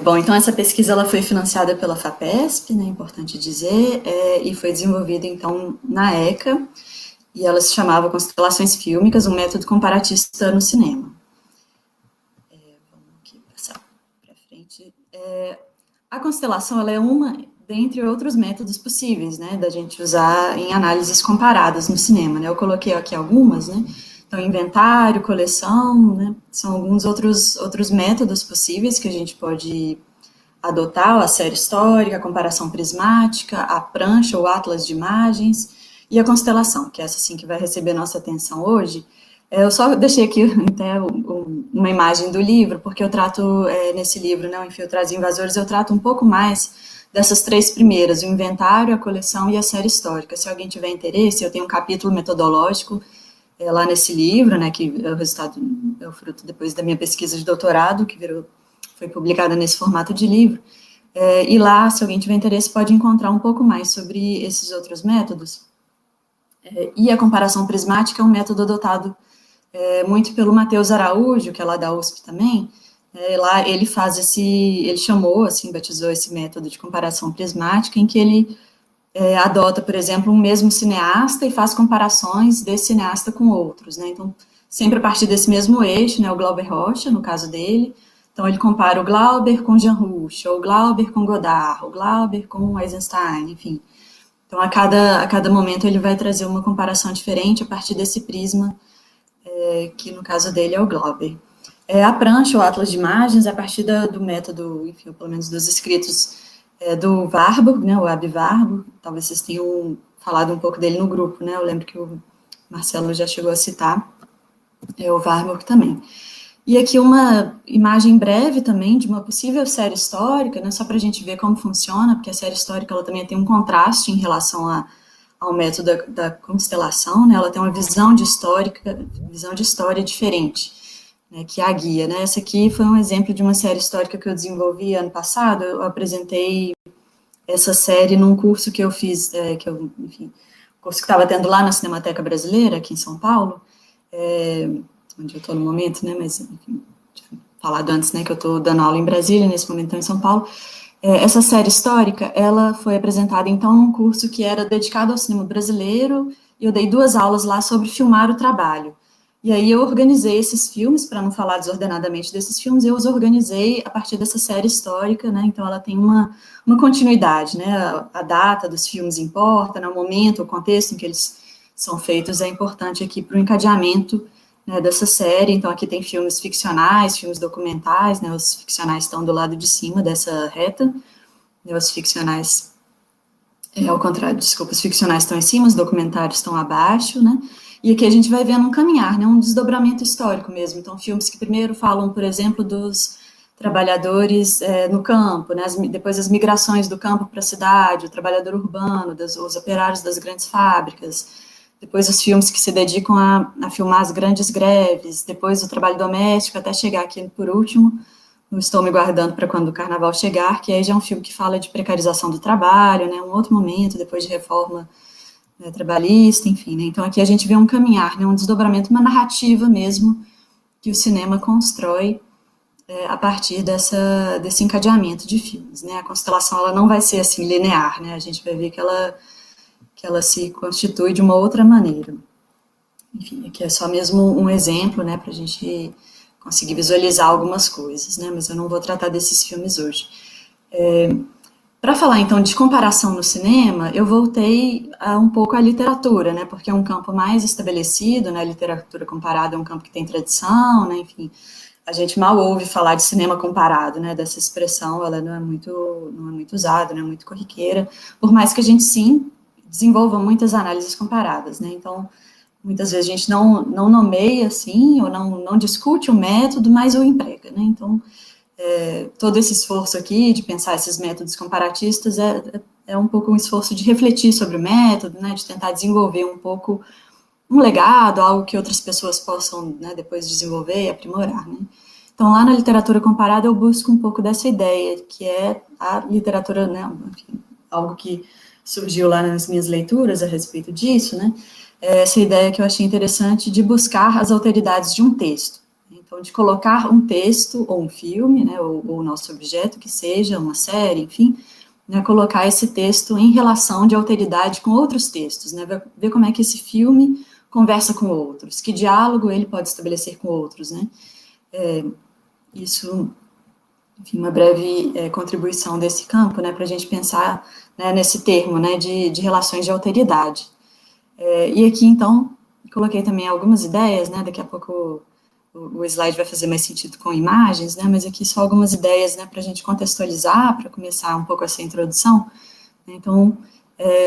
Bom, então essa pesquisa ela foi financiada pela FAPESP, né, importante dizer, e foi desenvolvida então na ECA, e ela se chamava Constelações Fílmicas, um método comparatista no cinema. Vamos aqui passar para frente. A constelação ela é uma dentre outros métodos possíveis, né, da gente usar em análises comparadas no cinema, né. Eu coloquei aqui algumas, né. Então, inventário, coleção, né, são alguns outros métodos possíveis que a gente pode adotar: a série histórica, a comparação prismática, a prancha ou atlas de imagens e a constelação, que é essa sim que vai receber nossa atenção hoje. Eu só deixei aqui até uma imagem do livro, porque eu trato nesse livro, né, o Infiltrados e Invasores, eu trato um pouco mais dessas três primeiras: o inventário, a coleção e a série histórica. Se alguém tiver interesse, eu tenho um capítulo metodológico lá nesse livro, né, que é o resultado, é o fruto depois da minha pesquisa de doutorado, que foi publicada nesse formato de livro. E lá, se alguém tiver interesse, pode encontrar um pouco mais sobre esses outros métodos. E a comparação prismática é um método adotado muito pelo Matheus Araújo, que é lá da USP também. Lá ele ele chamou, assim, batizou esse método de comparação prismática, em que ele adota, por exemplo, um mesmo cineasta e faz comparações desse cineasta com outros, né? Então, sempre a partir desse mesmo eixo, né? O Glauber Rocha, no caso dele. Então, ele compara o Glauber com Jean Rouch, ou o Glauber com Godard, o Glauber com Eisenstein, enfim. Então, a cada momento ele vai trazer uma comparação diferente a partir desse prisma, que no caso dele é o Glauber. A prancha, o atlas de imagens, a partir do método, enfim, pelo menos dos escritos do Warburg, né, o Aby Warburg. Talvez vocês tenham falado um pouco dele no grupo, né? Eu lembro que o Marcelo já chegou a citar o Warburg também. E aqui uma imagem breve também de uma possível série histórica, né, só para a gente ver como funciona, porque a série histórica ela também tem um contraste em relação ao método da constelação, né? Ela tem uma visão de história diferente, né, que é a guia, né? Essa aqui foi um exemplo de uma série histórica que eu desenvolvi ano passado. Eu apresentei essa série num curso que eu fiz, enfim, curso que estava tendo lá na Cinemateca Brasileira, aqui em São Paulo, onde eu estou no momento, né, mas, enfim, tinha falado antes, né, que eu estou dando aula em Brasília, nesse momento estou em São Paulo. Essa série histórica, ela foi apresentada, então, num curso que era dedicado ao cinema brasileiro, e eu dei 2 aulas lá sobre filmar o trabalho. E aí eu organizei esses filmes, para não falar desordenadamente desses filmes, eu os organizei a partir dessa série histórica, né, então ela tem uma continuidade, né, a data dos filmes importa, né, o momento, o contexto em que eles são feitos é importante aqui para o encadeamento, né, dessa série. Então aqui tem filmes ficcionais, filmes documentais, né, os ficcionais estão do lado de cima dessa reta, né, os ficcionais, ao contrário, desculpa, os ficcionais estão em cima, os documentários estão abaixo, né, e aqui a gente vai vendo um caminhar, né, um desdobramento histórico mesmo. Então filmes que primeiro falam, por exemplo, dos trabalhadores no campo, né, depois as migrações do campo para a cidade, o trabalhador urbano, os operários das grandes fábricas, depois os filmes que se dedicam a filmar as grandes greves, depois o trabalho doméstico, até chegar aqui por último, não estou me guardando para quando o carnaval chegar, que aí já é um filme que fala de precarização do trabalho, né, um outro momento, depois de reforma, né, trabalhista, enfim, né. Então aqui a gente vê um caminhar, né, um desdobramento, uma narrativa mesmo, que o cinema constrói a partir desse encadeamento de filmes, né. A constelação ela não vai ser assim linear, né, a gente vai ver que ela se constitui de uma outra maneira. Enfim, aqui é só mesmo um exemplo, né, para a gente conseguir visualizar algumas coisas, né, mas eu não vou tratar desses filmes hoje. Para falar, então, de comparação no cinema, eu voltei um pouco à literatura, né, porque é um campo mais estabelecido, né, a literatura comparada é um campo que tem tradição, né, enfim, a gente mal ouve falar de cinema comparado, né, dessa expressão, ela não é muito usada, não é muito corriqueira, por mais que a gente, sim, desenvolva muitas análises comparadas, né, então, muitas vezes a gente não nomeia, assim, ou não discute o método, mas o emprega, né, então, todo esse esforço aqui de pensar esses métodos comparatistas é um pouco um esforço de refletir sobre o método, né, de tentar desenvolver um pouco um legado, algo que outras pessoas possam, né, depois desenvolver e aprimorar, né. Então, lá na literatura comparada, eu busco um pouco dessa ideia, que é a literatura, né, enfim, algo que surgiu lá nas minhas leituras a respeito disso, né, essa ideia que eu achei interessante de buscar as alteridades de um texto. Então, de colocar um texto ou um filme, né, ou o nosso objeto, que seja uma série, enfim, né, colocar esse texto em relação de alteridade com outros textos, né, ver como é que esse filme conversa com outros, que diálogo ele pode estabelecer com outros, né. Isso, enfim, uma breve contribuição desse campo, né, para a gente pensar, né, nesse termo, né, de relações de alteridade. E aqui, então, coloquei também algumas ideias, né, daqui a pouco o slide vai fazer mais sentido com imagens, né, mas aqui só algumas ideias, né, para a gente contextualizar, para começar um pouco essa introdução. Então,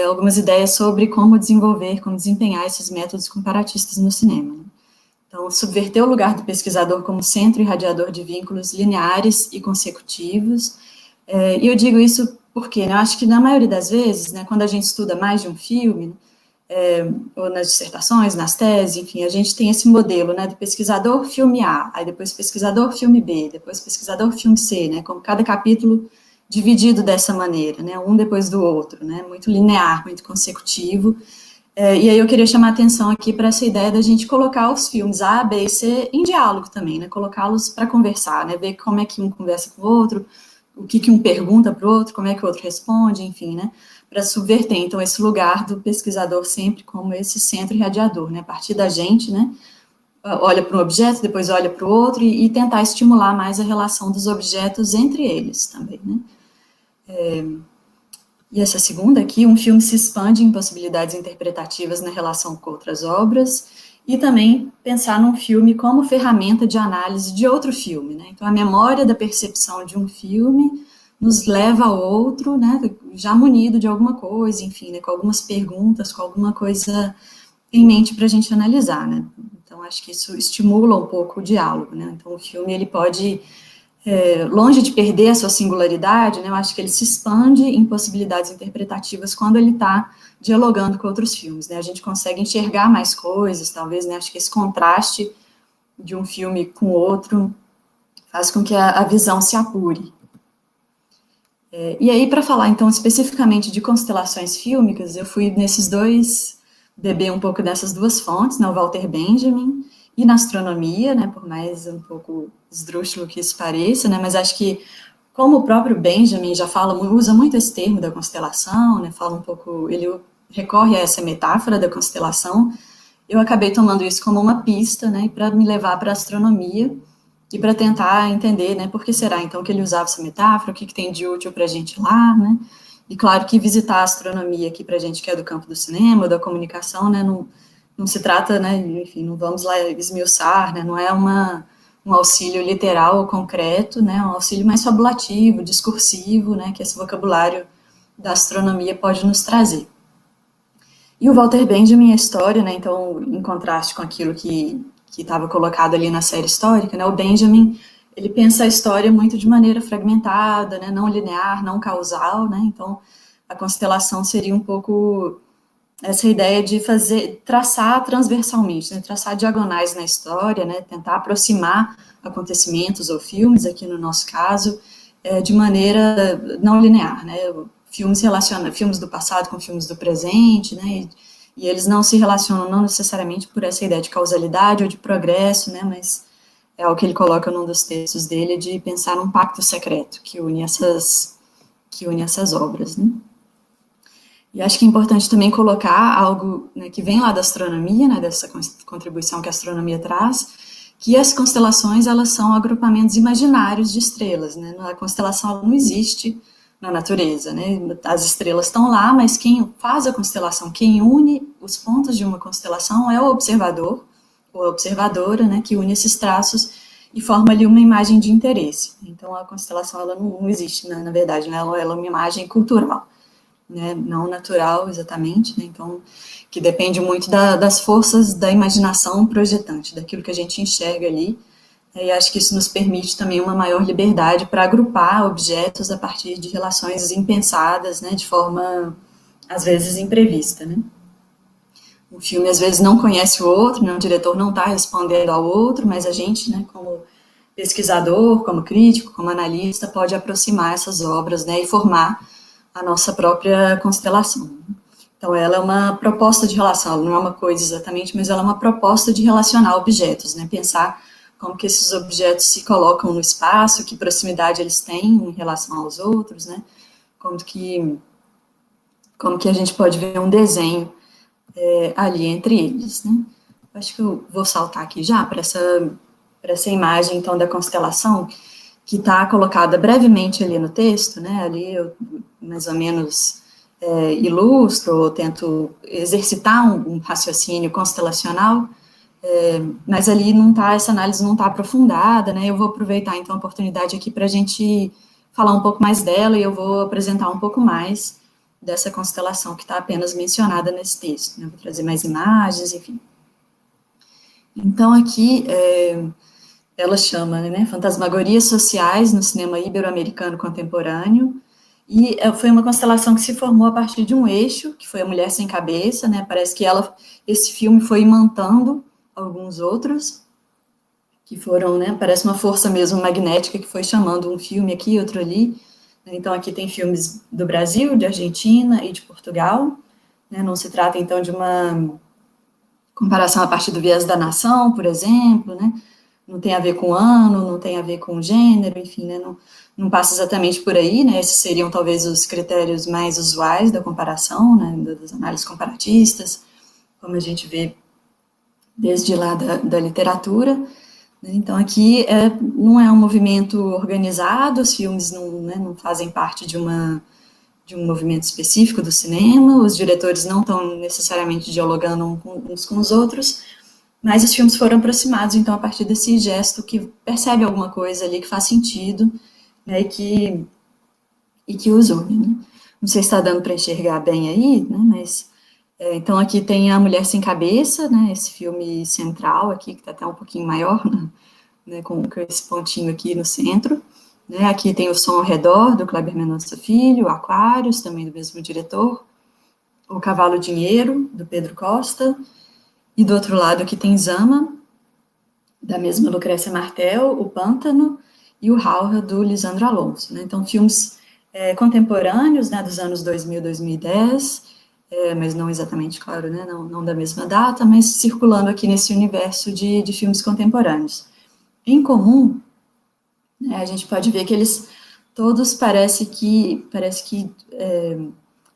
algumas ideias sobre como desenvolver, como desempenhar esses métodos comparatistas no cinema. Então, subverter o lugar do pesquisador como centro irradiador de vínculos lineares e consecutivos. E eu digo isso porque, né, eu acho que na maioria das vezes, né, quando a gente estuda mais de um filme, ou nas dissertações, nas teses, enfim, a gente tem esse modelo, né, do pesquisador filme A, aí depois pesquisador filme B, depois pesquisador filme C, né, como cada capítulo dividido dessa maneira, né, um depois do outro, né, muito linear, muito consecutivo. E aí eu queria chamar a atenção aqui para essa ideia da gente colocar os filmes A, B e C em diálogo também, né, colocá-los para conversar, né, ver como é que um conversa com o outro, o que um pergunta para o outro, como é que o outro responde, enfim, né, para subverter, então, esse lugar do pesquisador sempre como esse centro irradiador, né, a partir da gente, né, olha para um objeto, depois olha para o outro, e tentar estimular mais a relação dos objetos entre eles também, né. E essa segunda aqui, um filme se expande em possibilidades interpretativas na relação com outras obras, e também pensar num filme como ferramenta de análise de outro filme, né, então a memória da percepção de um filme nos leva a outro, né, já munido de alguma coisa, enfim, né, com algumas perguntas, com alguma coisa em mente para a gente analisar, né. Então, acho que isso estimula um pouco o diálogo, né. Então, o filme, ele pode, longe de perder a sua singularidade, né, eu acho que ele se expande em possibilidades interpretativas quando ele está dialogando com outros filmes, né. A gente consegue enxergar mais coisas, talvez, né, acho que esse contraste de um filme com outro faz com que a visão se apure. E aí, para falar, então, especificamente de constelações fílmicas, eu fui beber um pouco dessas duas fontes, né, o Walter Benjamin e na astronomia, né, por mais um pouco esdrúxulo que isso pareça, né, mas acho que, como o próprio Benjamin já usa muito esse termo da constelação, né, fala um pouco, ele recorre a essa metáfora da constelação, eu acabei tomando isso como uma pista, né, para me levar para a astronomia, e para tentar entender, né, por que será, então, que ele usava essa metáfora, o que tem de útil para a gente lá, né, e claro que visitar a astronomia aqui para a gente que é do campo do cinema, da comunicação, né, não se trata, né, enfim, não vamos lá esmiuçar, né, não é um auxílio literal ou concreto, né, é um auxílio mais fabulativo, discursivo, né, que esse vocabulário da astronomia pode nos trazer. E o Walter Benjamin, a história, né, então, em contraste com aquilo que estava colocado ali na série histórica, né, o Benjamin, ele pensa a história muito de maneira fragmentada, né, não linear, não causal, né, então a constelação seria um pouco essa ideia de traçar transversalmente, né, traçar diagonais na história, né, tentar aproximar acontecimentos ou filmes, aqui no nosso caso, de maneira não linear, né, filmes do passado com filmes do presente, né, e eles não se relacionam não necessariamente por essa ideia de causalidade ou de progresso, né, mas é o que ele coloca num dos textos dele, de pensar num pacto secreto que une essas obras, né. E acho que é importante também colocar algo, né, que vem lá da astronomia, né, dessa contribuição que a astronomia traz, que as constelações, elas são agrupamentos imaginários de estrelas, né, a constelação ela não existe na natureza, né, as estrelas estão lá, mas quem faz a constelação, quem une os pontos de uma constelação é o observador, ou a observadora, né, que une esses traços e forma ali uma imagem de interesse. Então, a constelação, ela não existe, né, na verdade, né, ela é uma imagem cultural, né, não natural exatamente, né, então, que depende muito das forças da imaginação projetante, daquilo que a gente enxerga ali, e acho que isso nos permite também uma maior liberdade para agrupar objetos a partir de relações impensadas, né, de forma, às vezes, imprevista, né. Um filme, às vezes, não conhece o outro, né, o diretor não está respondendo ao outro, mas a gente, né, como pesquisador, como crítico, como analista, pode aproximar essas obras, né, e formar a nossa própria constelação. Então, ela é uma proposta de relação, ela não é uma coisa exatamente, mas ela é uma proposta de relacionar objetos, né, pensar como que esses objetos se colocam no espaço, que proximidade eles têm em relação aos outros, né? Como que a gente pode ver um desenho ali entre eles, né? Acho que eu vou saltar aqui já para essa imagem, então, da constelação, que está colocada brevemente ali no texto, né? Ali eu, mais ou menos, ilustro ou tento exercitar um raciocínio constelacional, mas ali não tá, essa análise não está aprofundada, né? Eu vou aproveitar, então, a oportunidade aqui para a gente falar um pouco mais dela e eu vou apresentar um pouco mais dessa constelação que está apenas mencionada nesse texto, né? Vou trazer mais imagens, enfim. Então, aqui, ela chama, né, Fantasmagorias Sociais no Cinema Ibero-Americano Contemporâneo, e foi uma constelação que se formou a partir de um eixo, que foi a Mulher Sem Cabeça, né? Parece que esse filme foi imantando alguns outros, que foram, né, parece uma força mesmo magnética que foi chamando um filme aqui, outro ali. Então, aqui tem filmes do Brasil, de Argentina e de Portugal, né? Não se trata, então, de uma comparação a partir do viés da nação, por exemplo, né? Não tem a ver com ano, não tem a ver com gênero, enfim, né? Não passa exatamente por aí, né? Esses seriam talvez os critérios mais usuais da comparação, né? Das análises comparatistas, como a gente vê desde lá da literatura. Né? Então, aqui não é um movimento organizado, os filmes não fazem parte de um movimento específico do cinema, os diretores não estão necessariamente dialogando uns com os outros, mas os filmes foram aproximados, então, a partir desse gesto que percebe alguma coisa ali que faz sentido, né, e que os une. Né? Não sei se está dando para enxergar bem aí, né, mas... então, aqui tem A Mulher Sem Cabeça, né, esse filme central aqui, que está até um pouquinho maior, né, com esse pontinho aqui no centro. Né, aqui tem O Som ao Redor, do Kleber Mendonça Filho, Aquários, também do mesmo diretor, O Cavalo Dinheiro, do Pedro Costa, e do outro lado aqui tem Zama, da mesma Lucrécia Martel, O Pântano, e O Raura, do Lisandro Alonso. Né? Então, filmes contemporâneos, né, dos anos 2000, 2010, mas não exatamente, claro, né, não da mesma data, mas circulando aqui nesse universo de filmes contemporâneos. Em comum, né, a gente pode ver que eles todos parece que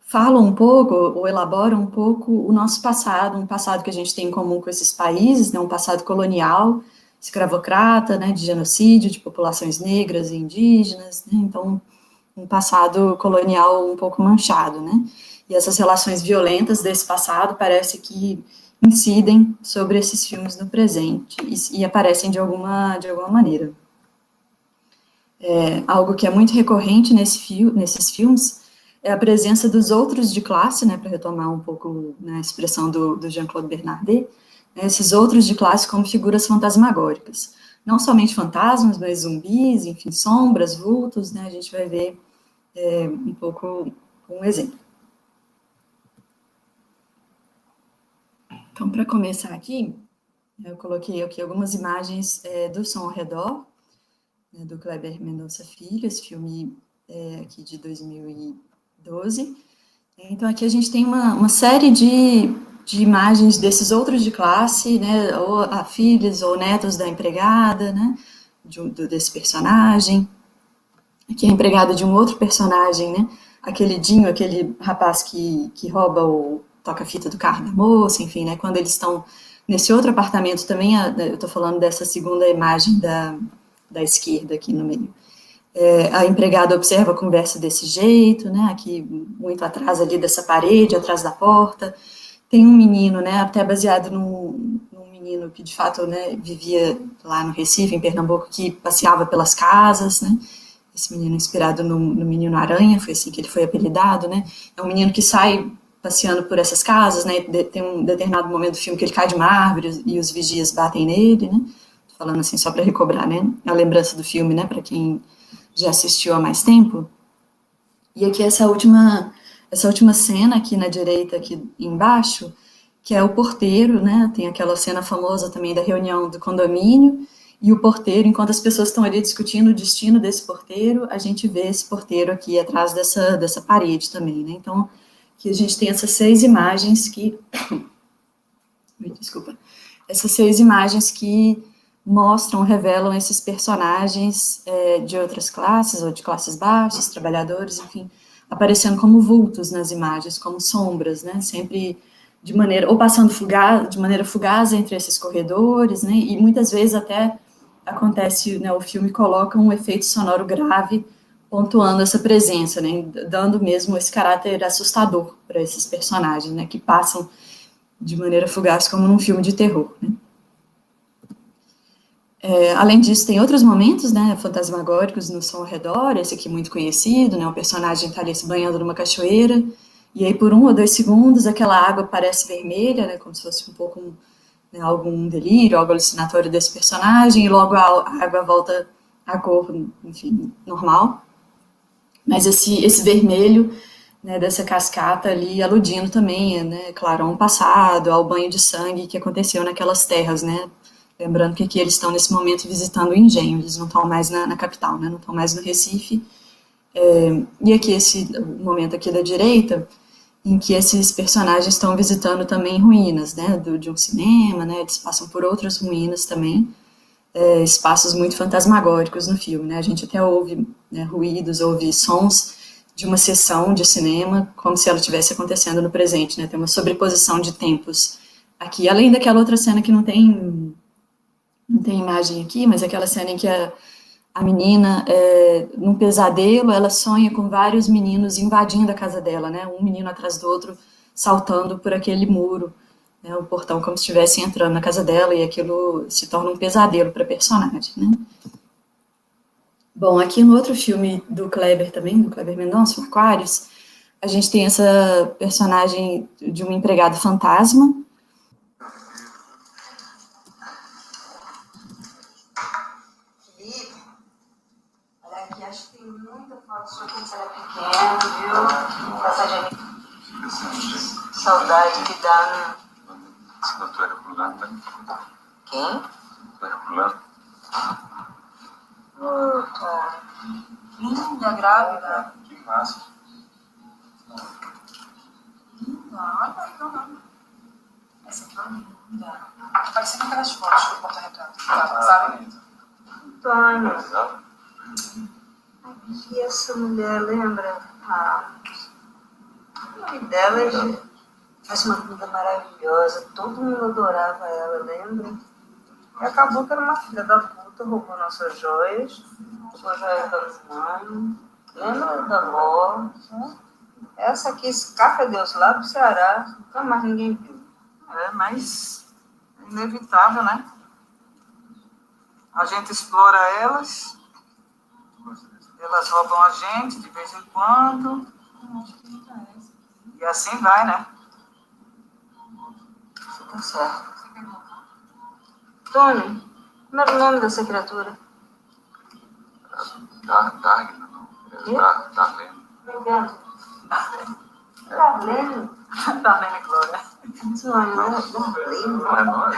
falam um pouco ou elaboram um pouco o nosso passado, um passado que a gente tem em comum com esses países, né, um passado colonial, escravocrata, né, de genocídio de populações negras e indígenas, né, então um passado colonial um pouco manchado, né, e essas relações violentas desse passado parece que incidem sobre esses filmes no presente e aparecem de alguma maneira. Algo que é muito recorrente nesses filmes é a presença dos outros de classe, né, para retomar um pouco, né, a expressão do Jean-Claude Bernardet, né, esses outros de classe como figuras fantasmagóricas. Não somente fantasmas, mas zumbis, enfim, sombras, vultos, né, a gente vai ver um pouco um exemplo. Então, para começar aqui, eu coloquei aqui algumas imagens do Som ao Redor, né, do Kleber Mendonça Filho, esse filme aqui de 2012. Então, aqui a gente tem uma série de imagens desses outros de classe, né, ou a filhas ou netos da empregada, né, desse personagem. Aqui é a empregada de um outro personagem, né, aquele Dinho, aquele rapaz que rouba o toca-fita do carro da moça, enfim, né, quando eles estão nesse outro apartamento também, eu estou falando dessa segunda imagem da esquerda aqui no meio. A empregada observa a conversa desse jeito, né, aqui muito atrás ali dessa parede, atrás da porta. Tem um menino, né, até baseado num menino que de fato, né, vivia lá no Recife, em Pernambuco, que passeava pelas casas, né, esse menino inspirado no Menino Aranha, foi assim que ele foi apelidado, né, é um menino que sai passeando por essas casas, né, tem um determinado momento do filme que ele cai de uma árvore e os vigias batem nele, né, tô falando assim só para recobrar, né, a lembrança do filme, né, para quem já assistiu há mais tempo. E aqui essa última cena aqui na direita, aqui embaixo, que é o porteiro, né, tem aquela cena famosa também da reunião do condomínio, e o porteiro, enquanto as pessoas estão ali discutindo o destino desse porteiro, a gente vê esse porteiro aqui atrás dessa parede também, né, então, aqui a gente tem essas 6 imagens que... Desculpa. Essas 6 imagens que mostram, revelam esses personagens de outras classes, ou de classes baixas, trabalhadores, enfim, aparecendo como vultos nas imagens, como sombras, né, sempre de maneira, ou passando de maneira fugaz entre esses corredores, né, e muitas vezes até acontece, né, o filme coloca um efeito sonoro grave pontuando essa presença, né, dando mesmo esse caráter assustador para esses personagens, né, que passam de maneira fugaz como num filme de terror, né. Além disso, tem outros momentos, né, fantasmagóricos no som ao redor, esse aqui muito conhecido, né, o personagem está ali se banhando numa cachoeira, e aí por 1 ou 2 segundos aquela água parece vermelha, né, como se fosse um pouco né, algum delírio, algo alucinatório desse personagem, e logo a água volta à cor, enfim, normal. Mas esse vermelho, né, dessa cascata ali, aludindo também, né, claro, a um passado, ao banho de sangue que aconteceu naquelas terras, né. Lembrando que aqui eles estão nesse momento visitando o engenho, eles não estão mais na capital, né, não estão mais no Recife. E aqui esse momento aqui da direita, em que esses personagens estão visitando também ruínas, né, de um cinema, né, eles passam por outras ruínas também, espaços muito fantasmagóricos no filme, né, a gente até ouve né, ruídos, ouve sons de uma sessão de cinema, como se ela estivesse acontecendo no presente, né, tem uma sobreposição de tempos aqui, além daquela outra cena que não tem imagem aqui, mas aquela cena em que a menina, num pesadelo, ela sonha com vários meninos invadindo a casa dela, né? Um menino atrás do outro, saltando por aquele muro, né? O portão como se estivesse entrando na casa dela e aquilo se torna um pesadelo para a personagem, né? Bom, aqui no outro filme do Kleber também, do Kleber Mendonça, o Aquários, a gente tem essa personagem de um empregado fantasma. Olha aqui, acho que tem muita foto sua quando você era pequeno, viu? Passagem saudade que dá, né? Se tu era fulano, Quem? tu era fulano. Puta. Linda, grávida. Que massa. Linda, olha aí, não. Essa aqui é linda. Parecia com aquelas fotos do porta-retrato. Sabe? Antônio. Exato. Aqui essa mulher, lembra? O nome dela faz uma comida maravilhosa. Todo mundo adorava ela, lembra? E acabou que era uma filha da puta, roubou nossas joias, roubou a joia da mãe. Lembra da avó? Né? Essa aqui escapa Deus lá pro Ceará, nunca mais ninguém viu. Mas é inevitável, né? A gente explora elas, elas roubam a gente de vez em quando, e assim vai, né? Você tá certo. Tony, como era o nome dessa criatura? Darlene, não. Darlene. Obrigado. Darlene? Darlene Glória. Tony, não é Darlene? Não é nós?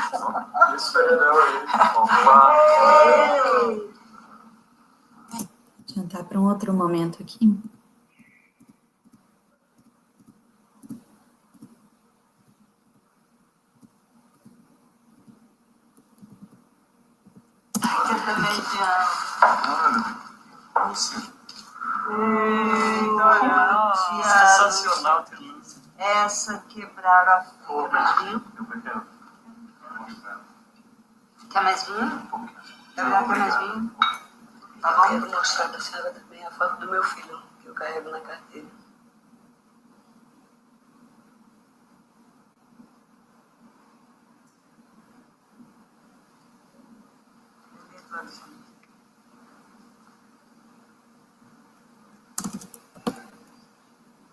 Isso aí não aí. Jantar para um outro momento aqui. Você. Sensacional, Telúcia. Essa quebraram a forma, viu? Quer mais vinho? Quer mais vinho? Tá bom? Eu vou mostrar pra senhora também a foto do meu filho, que eu carrego na carteira.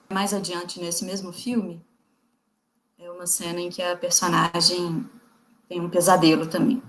Mais adiante, nesse mesmo filme, é uma cena em que a personagem tem um pesadelo também.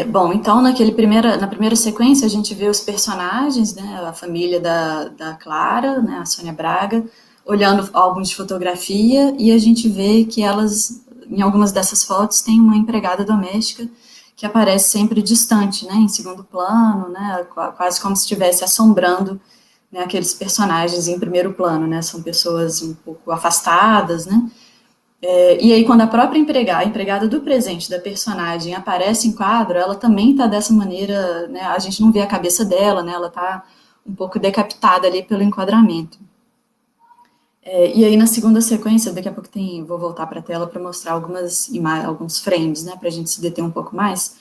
Bom, então na primeira sequência a gente vê os personagens, né, a família da Clara, né, a Sônia Braga, olhando álbuns de fotografia e a gente vê que elas, em algumas dessas fotos, tem uma empregada doméstica que aparece sempre distante, né, em segundo plano, né, quase como se estivesse assombrando, né, aqueles personagens em primeiro plano, né, são pessoas um pouco afastadas, né. E aí, quando a própria a empregada do presente da personagem aparece em quadro, ela também está dessa maneira, né, a gente não vê a cabeça dela, né, ela está um pouco decapitada ali pelo enquadramento. E aí, na segunda sequência, daqui a pouco vou voltar para a tela para mostrar alguns frames, né, para a gente se deter um pouco mais.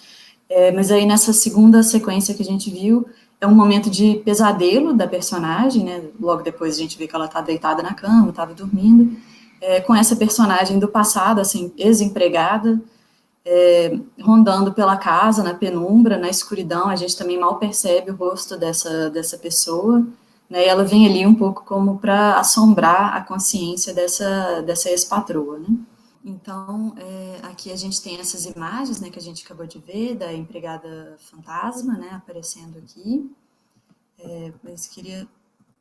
Mas aí, nessa segunda sequência que a gente viu, é um momento de pesadelo da personagem, né, logo depois a gente vê que ela está deitada na cama, estava dormindo, com essa personagem do passado, assim, ex-empregada, rondando pela casa, na penumbra, na escuridão, a gente também mal percebe o rosto dessa pessoa, né, e ela vem ali um pouco como para assombrar a consciência dessa ex-patroa, né. Então, aqui a gente tem essas imagens, né, que a gente acabou de ver, da empregada fantasma, né, aparecendo aqui, mas queria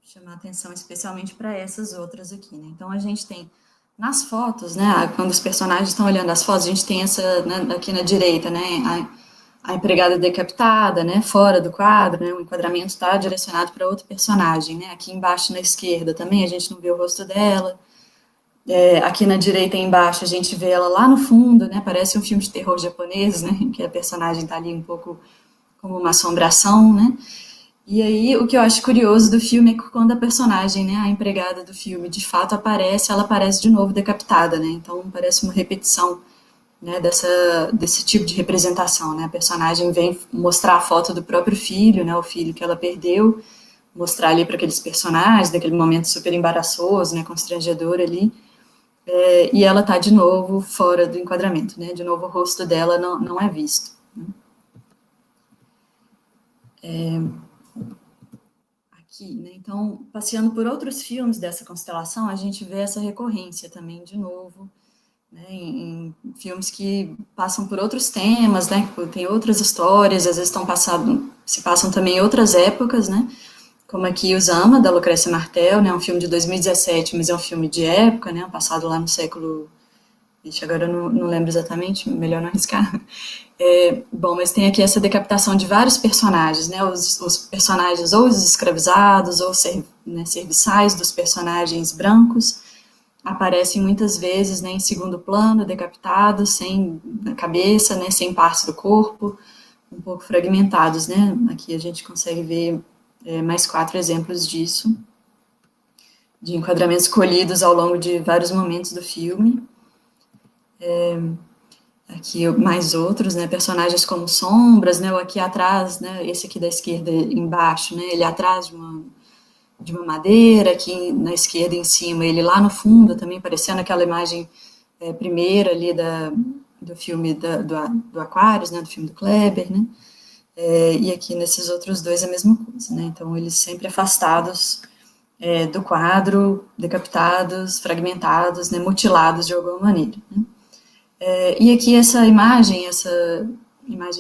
chamar a atenção especialmente para essas outras aqui, né. Então, a gente tem nas fotos, né, quando os personagens estão olhando as fotos, a gente tem né, aqui na direita, né, a empregada decapitada, né, fora do quadro, né, o enquadramento está direcionado para outro personagem, né, aqui embaixo na esquerda também a gente não vê o rosto dela, aqui na direita embaixo a gente vê ela lá no fundo, né, parece um filme de terror japonês, né, que a personagem está ali um pouco como uma assombração, né. E aí, o que eu acho curioso do filme é que quando a personagem, né, a empregada do filme, de fato aparece, ela aparece de novo decapitada, né, então parece uma repetição, né, desse tipo de representação, né, a personagem vem mostrar a foto do próprio filho, né, o filho que ela perdeu, mostrar ali para aqueles personagens, daquele momento super embaraçoso, né, constrangedor ali, e ela tá de novo fora do enquadramento, né, de novo o rosto dela não é visto, né. Aqui, né? Então, passeando por outros filmes dessa constelação, a gente vê essa recorrência também de novo, né, em filmes que passam por outros temas, né, tem outras histórias, às vezes se passam também em outras épocas, né, como aqui Os Ama, da Lucrécia Martel, né, um filme de 2017, mas é um filme de época, né, passado lá no século... Ixi, agora eu não lembro exatamente, melhor não arriscar. Bom, mas tem aqui essa decapitação de vários personagens, né, os personagens ou os escravizados ou né, serviçais dos personagens brancos aparecem muitas vezes, né, em segundo plano, decapitados, sem a cabeça, né, sem partes do corpo, um pouco fragmentados, né, aqui a gente consegue ver mais 4 exemplos disso, de enquadramentos colhidos ao longo de vários momentos do filme. Aqui mais outros, né, personagens como sombras, né, ou aqui atrás, né, esse aqui da esquerda embaixo, né, ele atrás de uma madeira, aqui na esquerda em cima, ele lá no fundo também parecendo aquela imagem primeira ali do filme do Aquarius, né, do filme do Kleber, né, e aqui nesses outros dois a mesma coisa, né, então eles sempre afastados do quadro, decapitados, fragmentados, né, mutilados de alguma maneira, né. E aqui essa imagem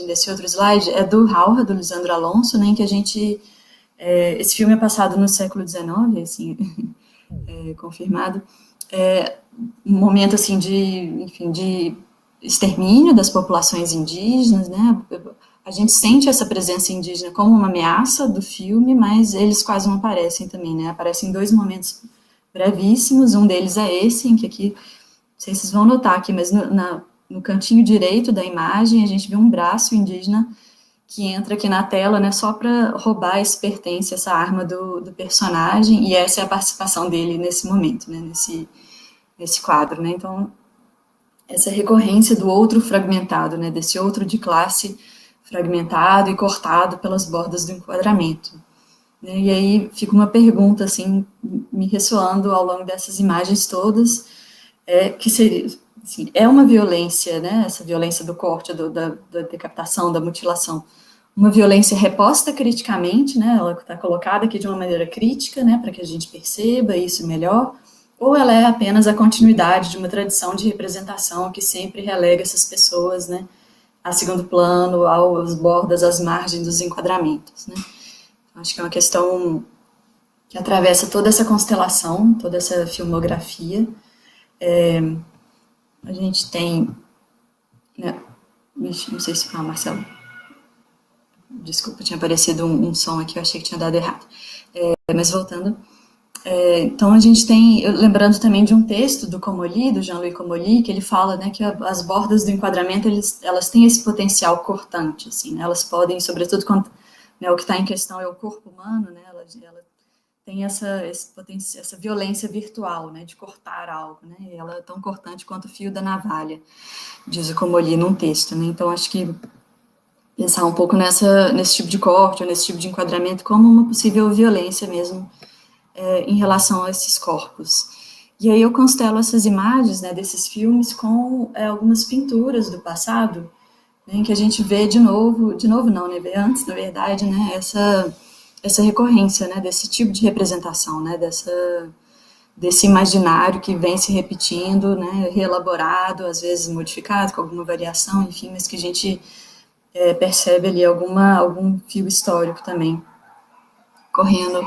desse outro slide é do Raura, do Lisandro Alonso, né, em que a gente... esse filme é passado no século XIX, assim, confirmado. Um momento, assim, de extermínio das populações indígenas, né, a gente sente essa presença indígena como uma ameaça do filme, mas eles quase não aparecem também, né, aparecem em 2 momentos brevíssimos, um deles é esse, em que aqui... Não sei se vocês vão notar aqui, mas no cantinho direito da imagem, a gente vê um braço indígena que entra aqui na tela, né, só para roubar esse pertence, essa arma do personagem, e essa é a participação dele nesse momento, né, nesse quadro, né, então, essa recorrência do outro fragmentado, né, desse outro de classe fragmentado e cortado pelas bordas do enquadramento, né, e aí fica uma pergunta, assim, me ressoando ao longo dessas imagens todas, que seria, assim, uma violência, né, essa violência do corte, da decapitação, da mutilação, uma violência reposta criticamente, né, ela está colocada aqui de uma maneira crítica, né, para que a gente perceba isso melhor, ou ela é apenas a continuidade de uma tradição de representação que sempre relega essas pessoas, né, a segundo plano, às bordas, às margens dos enquadramentos, né? Acho que é uma questão que atravessa toda essa constelação, toda essa filmografia. A gente tem, né, não sei se... Marcelo, desculpa, tinha aparecido um som aqui, eu achei que tinha dado errado. Mas voltando, então a gente tem, lembrando também de um texto do Comolli, do Jean-Louis Comolli, que ele fala, né, que as bordas do enquadramento, elas têm esse potencial cortante, assim, né, elas podem, sobretudo quando, né, o que está em questão é o corpo humano, né, ela tem essa violência virtual, né, de cortar algo, né, e ela é tão cortante quanto o fio da navalha, diz o Comolli num texto, né, então acho que pensar um pouco nesse tipo de corte, ou nesse tipo de enquadramento, como uma possível violência mesmo, em relação a esses corpos. E aí eu constelo essas imagens, né, desses filmes com algumas pinturas do passado, né, em que a gente vê de novo não, né, vê antes, na verdade, né, essa recorrência, né, desse tipo de representação, né, desse imaginário que vem se repetindo, né, reelaborado, às vezes modificado, com alguma variação, enfim, mas que a gente percebe ali algum fio histórico também correndo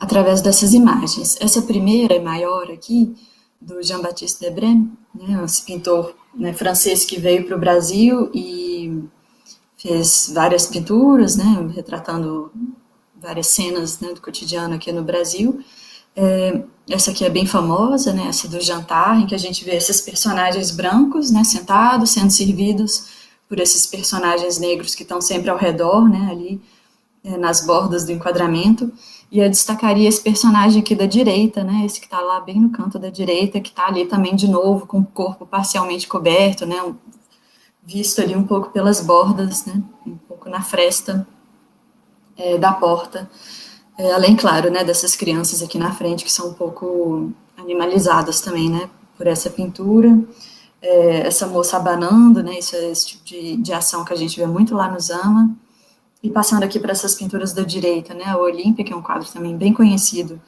através dessas imagens. Essa primeira e maior aqui, do Jean-Baptiste Debré, né, esse pintor, né, francês que veio para o Brasil e fez várias pinturas, né, retratando várias cenas, né, do cotidiano aqui no Brasil. Essa aqui é bem famosa, né, essa do jantar, em que a gente vê esses personagens brancos, né, sentados, sendo servidos por esses personagens negros que estão sempre ao redor, né, ali nas bordas do enquadramento. E eu destacaria esse personagem aqui da direita, né, esse que está lá bem no canto da direita, que está ali também de novo com o corpo parcialmente coberto, né, visto ali um pouco pelas bordas, né, um pouco na fresta da porta, além, claro, né, dessas crianças aqui na frente que são um pouco animalizadas também, né, por essa pintura. Essa moça abanando, né, isso é esse tipo de ação que a gente vê muito lá no Zama. E passando aqui para essas pinturas da direita, né, a Olímpia, que é um quadro também bem conhecido,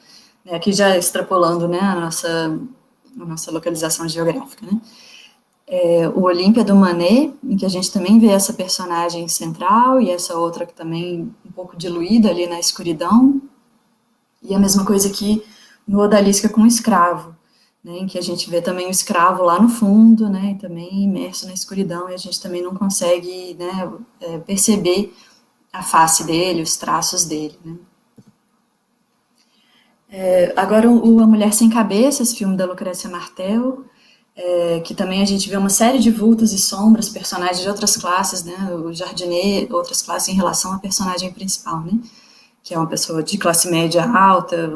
né, aqui já extrapolando, né, a nossa localização geográfica, né. O Olímpia do Manet, em que a gente também vê essa personagem central e essa outra que também um pouco diluída ali na escuridão. E a mesma coisa aqui no Odalisca com o Escravo, né, em que a gente vê também o escravo lá no fundo, né, e também imerso na escuridão, e a gente também não consegue, né, perceber a face dele, os traços dele, né. Agora, A Mulher Sem Cabeça, esse filme da Lucrécia Martel, que também a gente vê uma série de vultos e sombras, personagens de outras classes, né, o jardineiro, outras classes em relação à personagem principal, né, que é uma pessoa de classe média alta,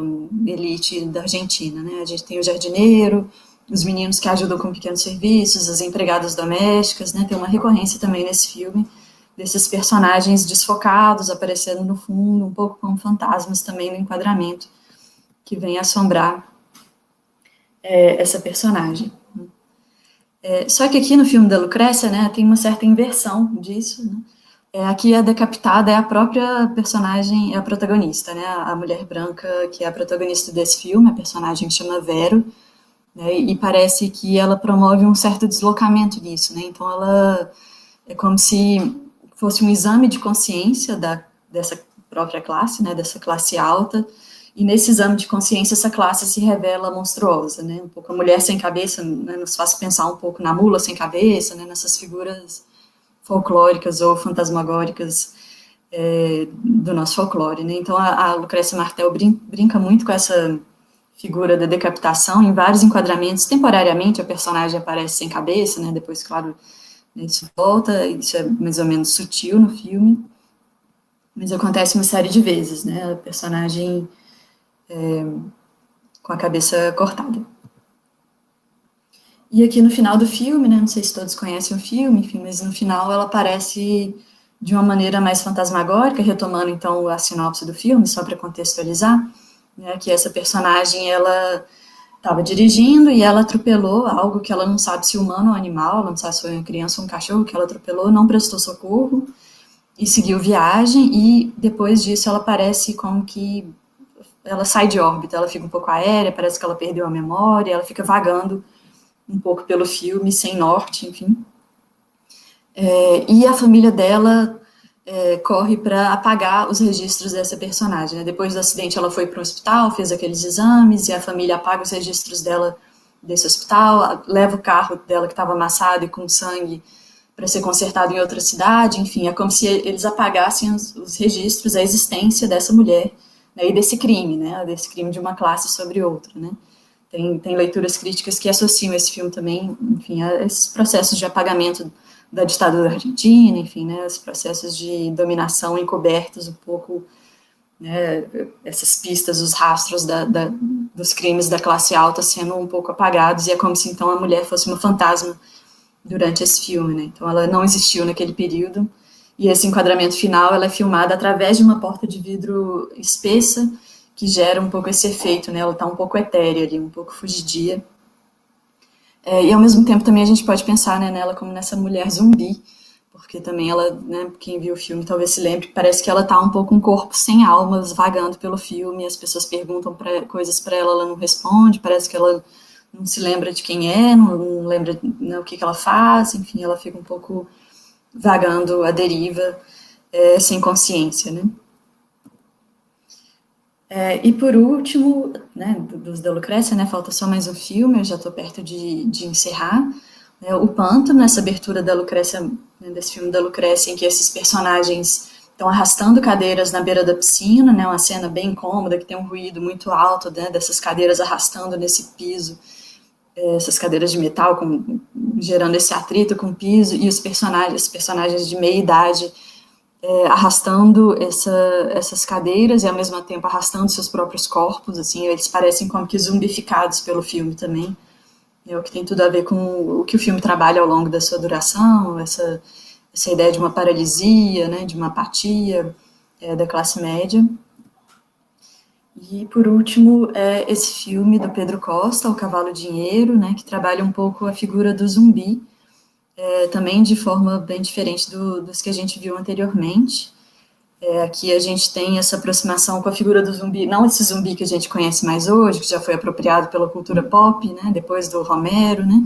elite da Argentina, né, a gente tem o jardineiro, os meninos que ajudam com pequenos serviços, as empregadas domésticas, né, tem uma recorrência também nesse filme, desses personagens desfocados, aparecendo no fundo, um pouco como fantasmas também no enquadramento, que vem assombrar essa personagem. Só que aqui no filme da Lucrécia, né, tem uma certa inversão disso, né? Aqui a decapitada é a própria personagem, é a protagonista, né, a mulher branca que é a protagonista desse filme, a personagem que chama Vero, né, e parece que ela promove um certo deslocamento nisso, né, então ela é como se fosse um exame de consciência dessa própria classe, né, dessa classe alta, e nesse exame de consciência essa classe se revela monstruosa, né, um pouco a mulher sem cabeça, né, nos faz pensar um pouco na mula sem cabeça, né, nessas figuras folclóricas ou fantasmagóricas do nosso folclore, né, então a Lucrécia Martel brinca muito com essa figura da decapitação, em vários enquadramentos, temporariamente a personagem aparece sem cabeça, né, depois, claro, isso volta, isso é mais ou menos sutil no filme, mas acontece uma série de vezes, né, a personagem com a cabeça cortada. E aqui no final do filme, né, não sei se todos conhecem o filme, enfim, mas no final ela aparece de uma maneira mais fantasmagórica, retomando então a sinopse do filme, só para contextualizar, né, que essa personagem, ela estava dirigindo e ela atropelou algo que ela não sabe se humano ou animal, ela não sabe se foi uma criança ou um cachorro que ela atropelou, não prestou socorro e seguiu viagem, e depois disso ela parece como que ela sai de órbita, ela fica um pouco aérea, parece que ela perdeu a memória, ela fica vagando um pouco pelo filme, sem norte, enfim. E a família dela corre para apagar os registros dessa personagem, né? Depois do acidente, ela foi para um hospital, fez aqueles exames, e a família apaga os registros dela desse hospital, leva o carro dela que estava amassado e com sangue para ser consertado em outra cidade, enfim, é como se eles apagassem os registros, a existência dessa mulher, né, e desse crime, né, desse crime de uma classe sobre outra, né. Tem leituras críticas que associam esse filme também, enfim, a esses processos de apagamento da ditadura argentina, enfim, né, os processos de dominação encobertos um pouco, né, essas pistas, os rastros dos crimes da classe alta sendo um pouco apagados, e é como se então a mulher fosse uma fantasma durante esse filme, né, então ela não existiu naquele período, e esse enquadramento final, ela é filmada através de uma porta de vidro espessa, que gera um pouco esse efeito, né, ela está um pouco etérea ali, um pouco fugidia, e ao mesmo tempo também a gente pode pensar, né, nela como nessa mulher zumbi, porque também ela, né, quem viu o filme talvez se lembre, parece que ela tá um pouco um corpo sem almas, vagando pelo filme, as pessoas perguntam coisas para ela, ela não responde, parece que ela não se lembra de quem é, não lembra, né, o que ela faz, enfim, ela fica um pouco vagando à deriva, sem consciência, né. E por último, né, dos da Lucrécia, né, falta só mais um filme, eu já estou perto de encerrar, né, o Pântano, essa abertura da Lucrécia, né, desse filme da Lucrécia, em que esses personagens estão arrastando cadeiras na beira da piscina, né, uma cena bem incômoda, que tem um ruído muito alto, né, dessas cadeiras arrastando nesse piso, essas cadeiras de metal, gerando esse atrito com o piso, e os personagens de meia idade, arrastando essas cadeiras e ao mesmo tempo arrastando seus próprios corpos, assim, eles parecem como que zumbificados pelo filme também, o que tem tudo a ver com o que o filme trabalha ao longo da sua duração, essa ideia de uma paralisia, né, de uma apatia da classe média. E, por último, esse filme do Pedro Costa, O Cavalo Dinheiro, né, que trabalha um pouco a figura do zumbi, também de forma bem diferente dos que a gente viu anteriormente. Aqui a gente tem essa aproximação com a figura do zumbi, não esse zumbi que a gente conhece mais hoje, que já foi apropriado pela cultura pop, né, depois do Romero, né,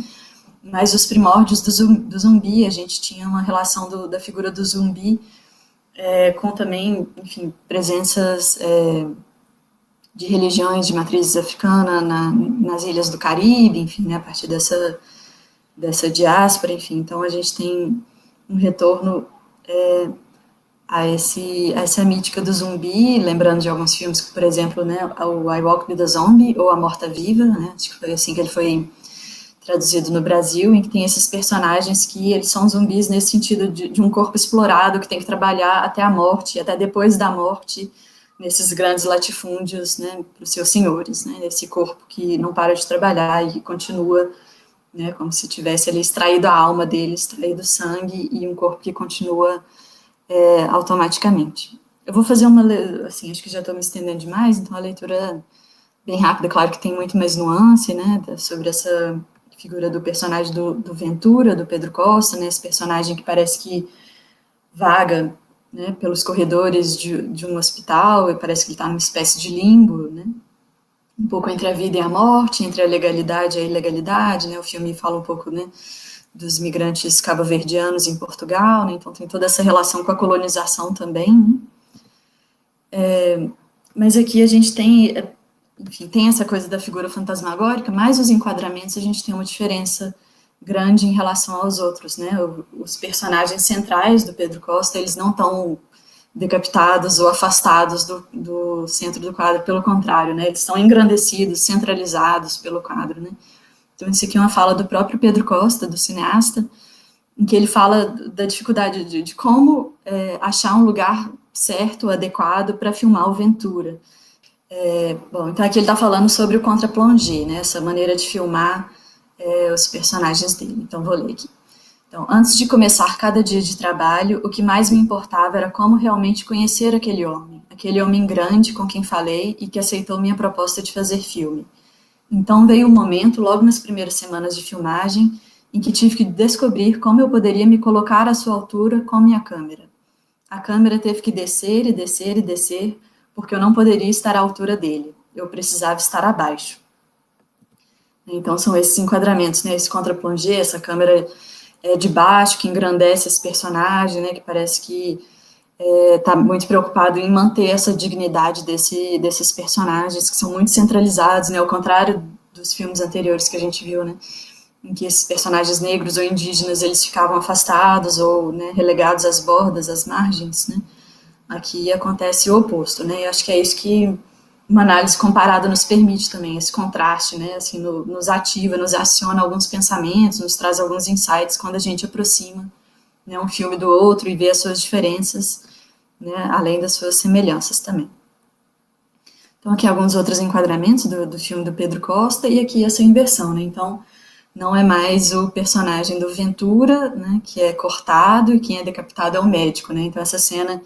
mas os primórdios do zumbi, a gente tinha uma relação da figura do zumbi com também, enfim, presenças de religiões de matrizes africana nas ilhas do Caribe, enfim, né, a partir dessa diáspora, enfim, então a gente tem um retorno a essa mítica do zumbi, lembrando de alguns filmes, por exemplo, né, o I Walk with a Zombie, ou A Morta Viva, né, acho que foi assim que ele foi traduzido no Brasil, em que tem esses personagens que eles são zumbis nesse sentido de um corpo explorado, que tem que trabalhar até a morte, até depois da morte, nesses grandes latifúndios, né, para os seus senhores, né, esse corpo que não para de trabalhar e que continua, né, como se tivesse ali extraído a alma dele, extraído o sangue, e um corpo que continua automaticamente. Eu vou fazer assim, acho que já estou me estendendo demais, então a leitura bem rápida, claro que tem muito mais nuance, né, sobre essa figura do personagem do Ventura, do Pedro Costa, né, esse personagem que parece que vaga, né, pelos corredores de um hospital, e parece que ele está numa espécie de limbo, né, um pouco entre a vida e a morte, entre a legalidade e a ilegalidade, né, o filme fala um pouco, né, dos imigrantes cabo-verdianos em Portugal, né, então tem toda essa relação com a colonização também, né, mas aqui a gente tem, enfim, tem essa coisa da figura fantasmagórica, mas os enquadramentos a gente tem uma diferença grande em relação aos outros, né, os personagens centrais do Pedro Costa, eles não estão decapitados ou afastados do centro do quadro, pelo contrário, né, eles estão engrandecidos, centralizados pelo quadro, né. Então, isso aqui é uma fala do próprio Pedro Costa, do cineasta, em que ele fala da dificuldade de como achar um lugar certo, adequado para filmar o Ventura. Bom, então aqui ele está falando sobre o contre-plongé, né, essa maneira de filmar os personagens dele. Então, vou ler aqui. Então, antes de começar cada dia de trabalho, o que mais me importava era como realmente conhecer aquele homem grande com quem falei e que aceitou minha proposta de fazer filme. Então veio um momento, logo nas primeiras semanas de filmagem, em que tive que descobrir como eu poderia me colocar à sua altura com minha câmera. A câmera teve que descer e descer e descer, porque eu não poderia estar à altura dele. Eu precisava estar abaixo. Então são esses enquadramentos, né? Esse contra-plongé, essa câmera de baixo, que engrandece esse personagem, né, que parece que está muito preocupado em manter essa dignidade desses personagens, que são muito centralizados, né, ao contrário dos filmes anteriores que a gente viu, né, em que esses personagens negros ou indígenas, eles ficavam afastados ou, né, relegados às bordas, às margens, né. Aqui acontece o oposto, né, e acho que é isso que uma análise comparada nos permite também, esse contraste, né, assim, nos ativa, nos aciona alguns pensamentos, nos traz alguns insights quando a gente aproxima, né, um filme do outro e vê as suas diferenças, né, além das suas semelhanças também. Então, aqui alguns outros enquadramentos do filme do Pedro Costa, e aqui essa inversão, né, então, não é mais o personagem do Ventura, né, que é cortado, e quem é decapitado é o médico, né, então essa cena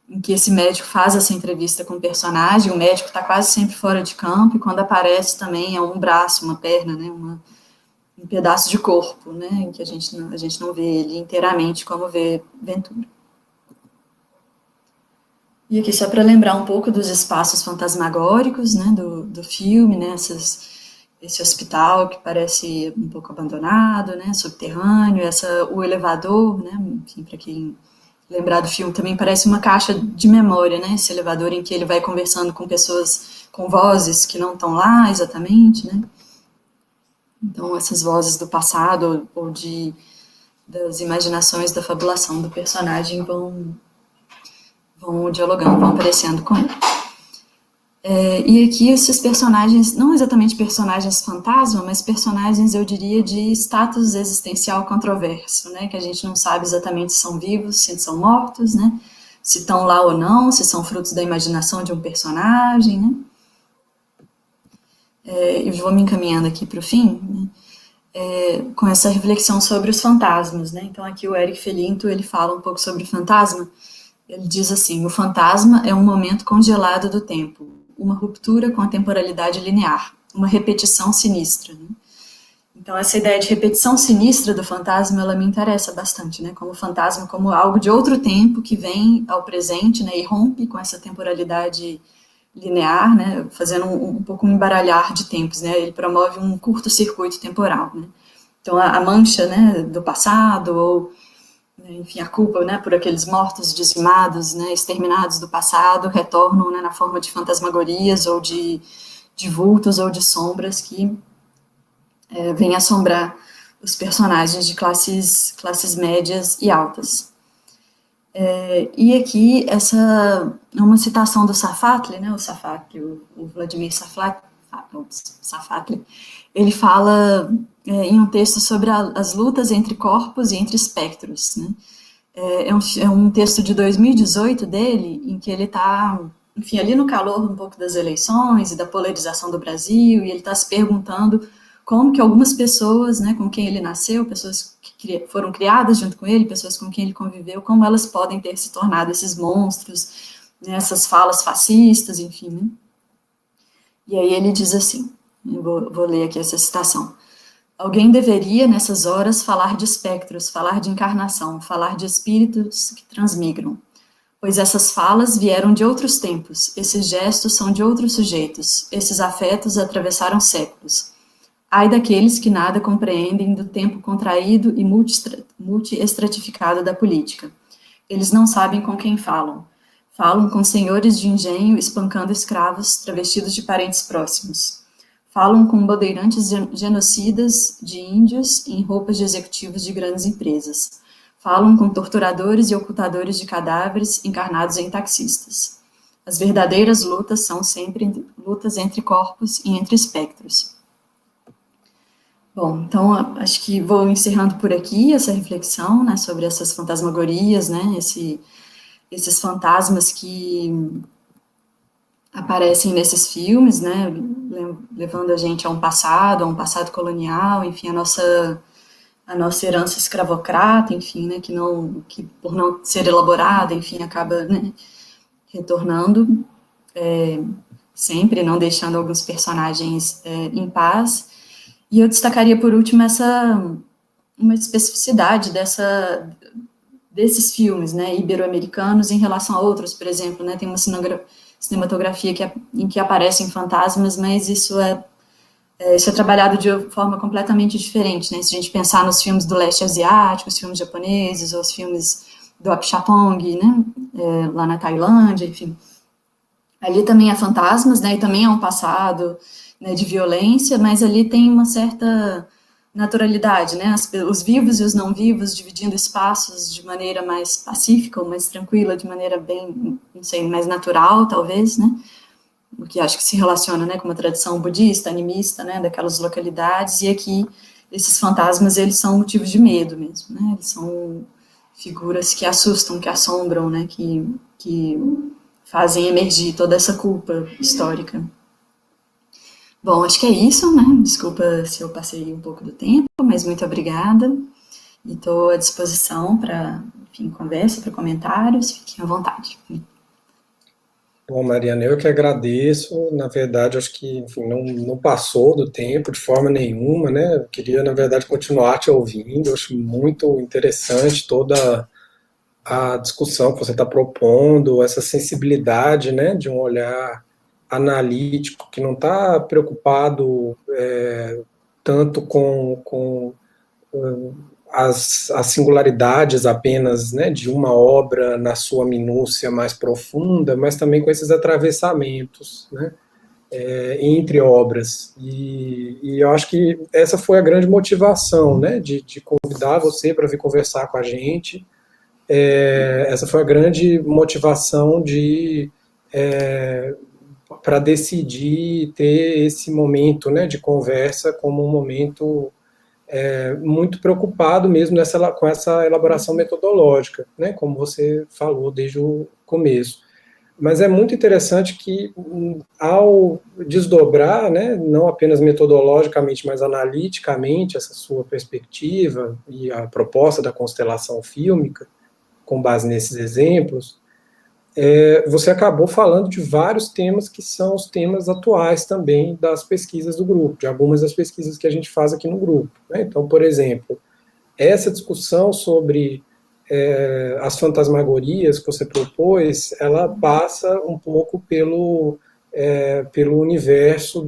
em que esse médico faz essa entrevista com o personagem, o médico está quase sempre fora de campo, e quando aparece também é um braço, uma perna, né, um pedaço de corpo, né, em que a gente não vê ele inteiramente como vê Ventura. E aqui só para lembrar um pouco dos espaços fantasmagóricos, né, do filme, né, esse hospital que parece um pouco abandonado, né, subterrâneo, o elevador, né, enfim, para quem lembrar do filme, também parece uma caixa de memória, né, esse elevador em que ele vai conversando com pessoas com vozes que não estão lá exatamente, né. Então, essas vozes do passado ou das imaginações da fabulação do personagem vão dialogando, vão aparecendo com ele. E aqui esses personagens, não exatamente personagens fantasma, mas personagens, eu diria, de status existencial controverso, né, que a gente não sabe exatamente se são vivos, se são mortos, né, se estão lá ou não, se são frutos da imaginação de um personagem, né. Eu vou me encaminhando aqui para o fim, né, com essa reflexão sobre os fantasmas, né. Então aqui o Eric Felinto, ele fala um pouco sobre o fantasma. Ele diz assim: o fantasma é um momento congelado do tempo, uma ruptura com a temporalidade linear, uma repetição sinistra. Né? Então, essa ideia de repetição sinistra do fantasma, ela me interessa bastante, né? Como fantasma, como algo de outro tempo que vem ao presente, né? E rompe com essa temporalidade linear, né? Fazendo um pouco um embaralhar de tempos, né? Ele promove um curto-circuito temporal, né? Então, a mancha, né, do passado, ou enfim, a culpa, né, por aqueles mortos dizimados, né, exterminados do passado, retornam, né, na forma de fantasmagorias ou de vultos ou de sombras que vêm assombrar os personagens de classes médias e altas. E aqui essa é uma citação do Safatli, né, o Vladimir Safatli, ele fala em um texto sobre as lutas entre corpos e entre espectros, né? É um texto de 2018 dele, em que ele está, enfim, ali no calor um pouco das eleições e da polarização do Brasil, e ele está se perguntando como que algumas pessoas, né, com quem ele nasceu, pessoas que foram criadas junto com ele, pessoas com quem ele conviveu, como elas podem ter se tornado esses monstros, né, essas falas fascistas, enfim, né? E aí ele diz assim, vou ler aqui essa citação: alguém deveria, nessas horas, falar de espectros, falar de encarnação, falar de espíritos que transmigram, pois essas falas vieram de outros tempos, esses gestos são de outros sujeitos, esses afetos atravessaram séculos. Ai daqueles que nada compreendem do tempo contraído e multi-estratificado da política. Eles não sabem com quem falam. Falam com senhores de engenho espancando escravos travestidos de parentes próximos. Falam com bandeirantes genocidas de índios em roupas de executivos de grandes empresas. Falam com torturadores e ocultadores de cadáveres encarnados em taxistas. As verdadeiras lutas são sempre lutas entre corpos e entre espectros. Bom, então acho que vou encerrando por aqui essa reflexão, né, sobre essas fantasmagorias, né, esses fantasmas que aparecem nesses filmes, né, levando a gente a um passado colonial, enfim, a nossa herança escravocrata, enfim, né, que por não ser elaborada, enfim, acaba, né, retornando sempre, não deixando alguns personagens em paz. E eu destacaria, por último, uma especificidade desses filmes, né, ibero-americanos em relação a outros, por exemplo, né, tem uma cinematografia em que aparecem fantasmas, mas isso é Isso é trabalhado de forma completamente diferente, né? Se a gente pensar nos filmes do leste asiático, os filmes japoneses, ou os filmes do Apichatpong, né? Lá na Tailândia, enfim. Ali também há fantasmas, né? E também há um passado, né, de violência, mas ali tem uma certa naturalidade, né? Os vivos e os não vivos dividindo espaços de maneira mais pacífica ou mais tranquila, de maneira bem, não sei, mais natural, talvez, né? O que acho que se relaciona, né, com uma tradição budista, animista, né, daquelas localidades, e aqui esses fantasmas, eles são motivos de medo mesmo, né, eles são figuras que assustam, que assombram, né, que fazem emergir toda essa culpa histórica. Bom, acho que é isso, né, desculpa se eu passei um pouco do tempo, mas muito obrigada, e estou à disposição para, enfim, conversa, para comentários, fiquem à vontade. Bom, Mariana, eu que agradeço. Na verdade, acho que, enfim, não passou do tempo de forma nenhuma, né? Eu queria, na verdade, continuar te ouvindo. Eu acho muito interessante toda a discussão que você está propondo, essa sensibilidade, né, de um olhar analítico que não está preocupado tanto com as singularidades apenas, né, de uma obra na sua minúcia mais profunda, mas também com esses atravessamentos, né, entre obras. E eu acho que essa foi a grande motivação, né, de convidar você para vir conversar com a gente. Essa foi a grande motivação para decidir ter esse momento, né, de conversa como um momento muito preocupado mesmo com essa elaboração metodológica, né, como você falou desde o começo. Mas é muito interessante que, ao desdobrar, né, não apenas metodologicamente, mas analiticamente, essa sua perspectiva e a proposta da constelação fílmica, com base nesses exemplos, você acabou falando de vários temas que são os temas atuais também das pesquisas do grupo, de algumas das pesquisas que a gente faz aqui no grupo, né? Então, por exemplo, essa discussão sobre as fantasmagorias que você propôs, ela passa um pouco pelo universo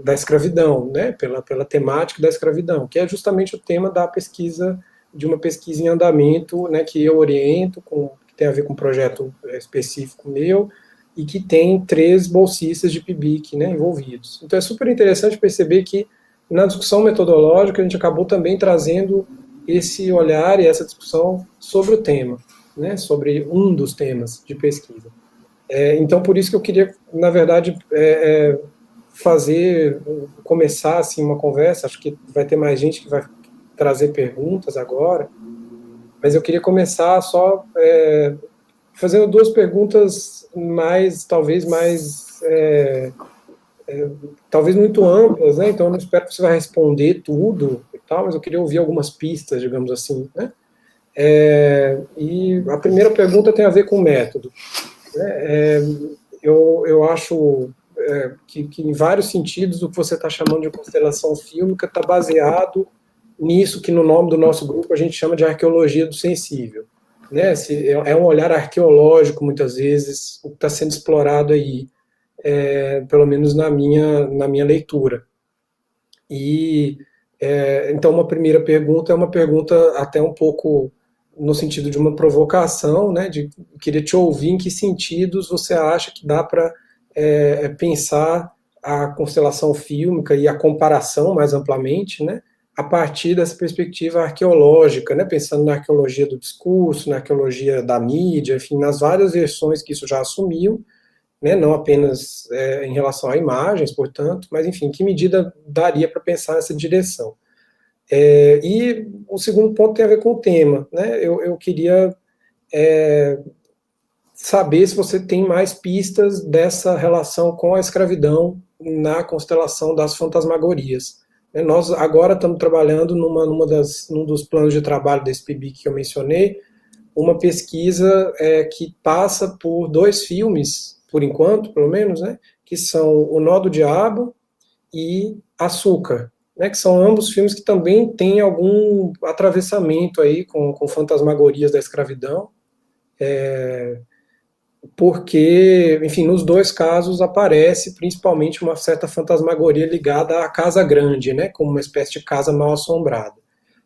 da escravidão, né? pela temática da escravidão, que é justamente o tema da pesquisa, de uma pesquisa em andamento, né, que eu oriento, que tem a ver com um projeto específico meu, e que tem 3 bolsistas de PIBIC, né, envolvidos. Então é super interessante perceber que na discussão metodológica a gente acabou também trazendo esse olhar e essa discussão sobre o tema, né, sobre um dos temas de pesquisa. Então por isso que eu queria, na verdade, começar assim, uma conversa, acho que vai ter mais gente que vai trazer perguntas agora, mas eu queria começar só fazendo 2 perguntas talvez muito amplas, né? Então eu não espero que você vai responder tudo e tal, mas eu queria ouvir algumas pistas, digamos assim, né? E a primeira pergunta tem a ver com o método, né? Eu acho que em vários sentidos o que você está chamando de constelação fílmica está baseado nisso que no nome do nosso grupo a gente chama de arqueologia do sensível, né? É um olhar arqueológico, muitas vezes, o que está sendo explorado aí, pelo menos na minha leitura. E, então, uma primeira pergunta é uma pergunta até um pouco no sentido de uma provocação, né? Queria te ouvir em que sentidos você acha que dá para pensar a constelação fílmica e a comparação mais amplamente, né? A partir dessa perspectiva arqueológica, né, pensando na arqueologia do discurso, na arqueologia da mídia, enfim, nas várias versões que isso já assumiu, né, não apenas em relação a imagens, portanto, mas, enfim, em que medida daria para pensar nessa direção. E o segundo ponto tem a ver com o tema, né, eu queria saber se você tem mais pistas dessa relação com a escravidão na constelação das fantasmagorias. Nós agora estamos trabalhando num dos planos de trabalho desse PIBIC que eu mencionei, uma pesquisa que passa por 2 filmes, por enquanto, pelo menos, né, que são O Nó do Diabo e Açúcar, né, que são ambos filmes que também têm algum atravessamento aí com fantasmagorias da escravidão. porque, enfim, nos dois casos aparece principalmente uma certa fantasmagoria ligada à casa grande, né, como uma espécie de casa mal assombrada.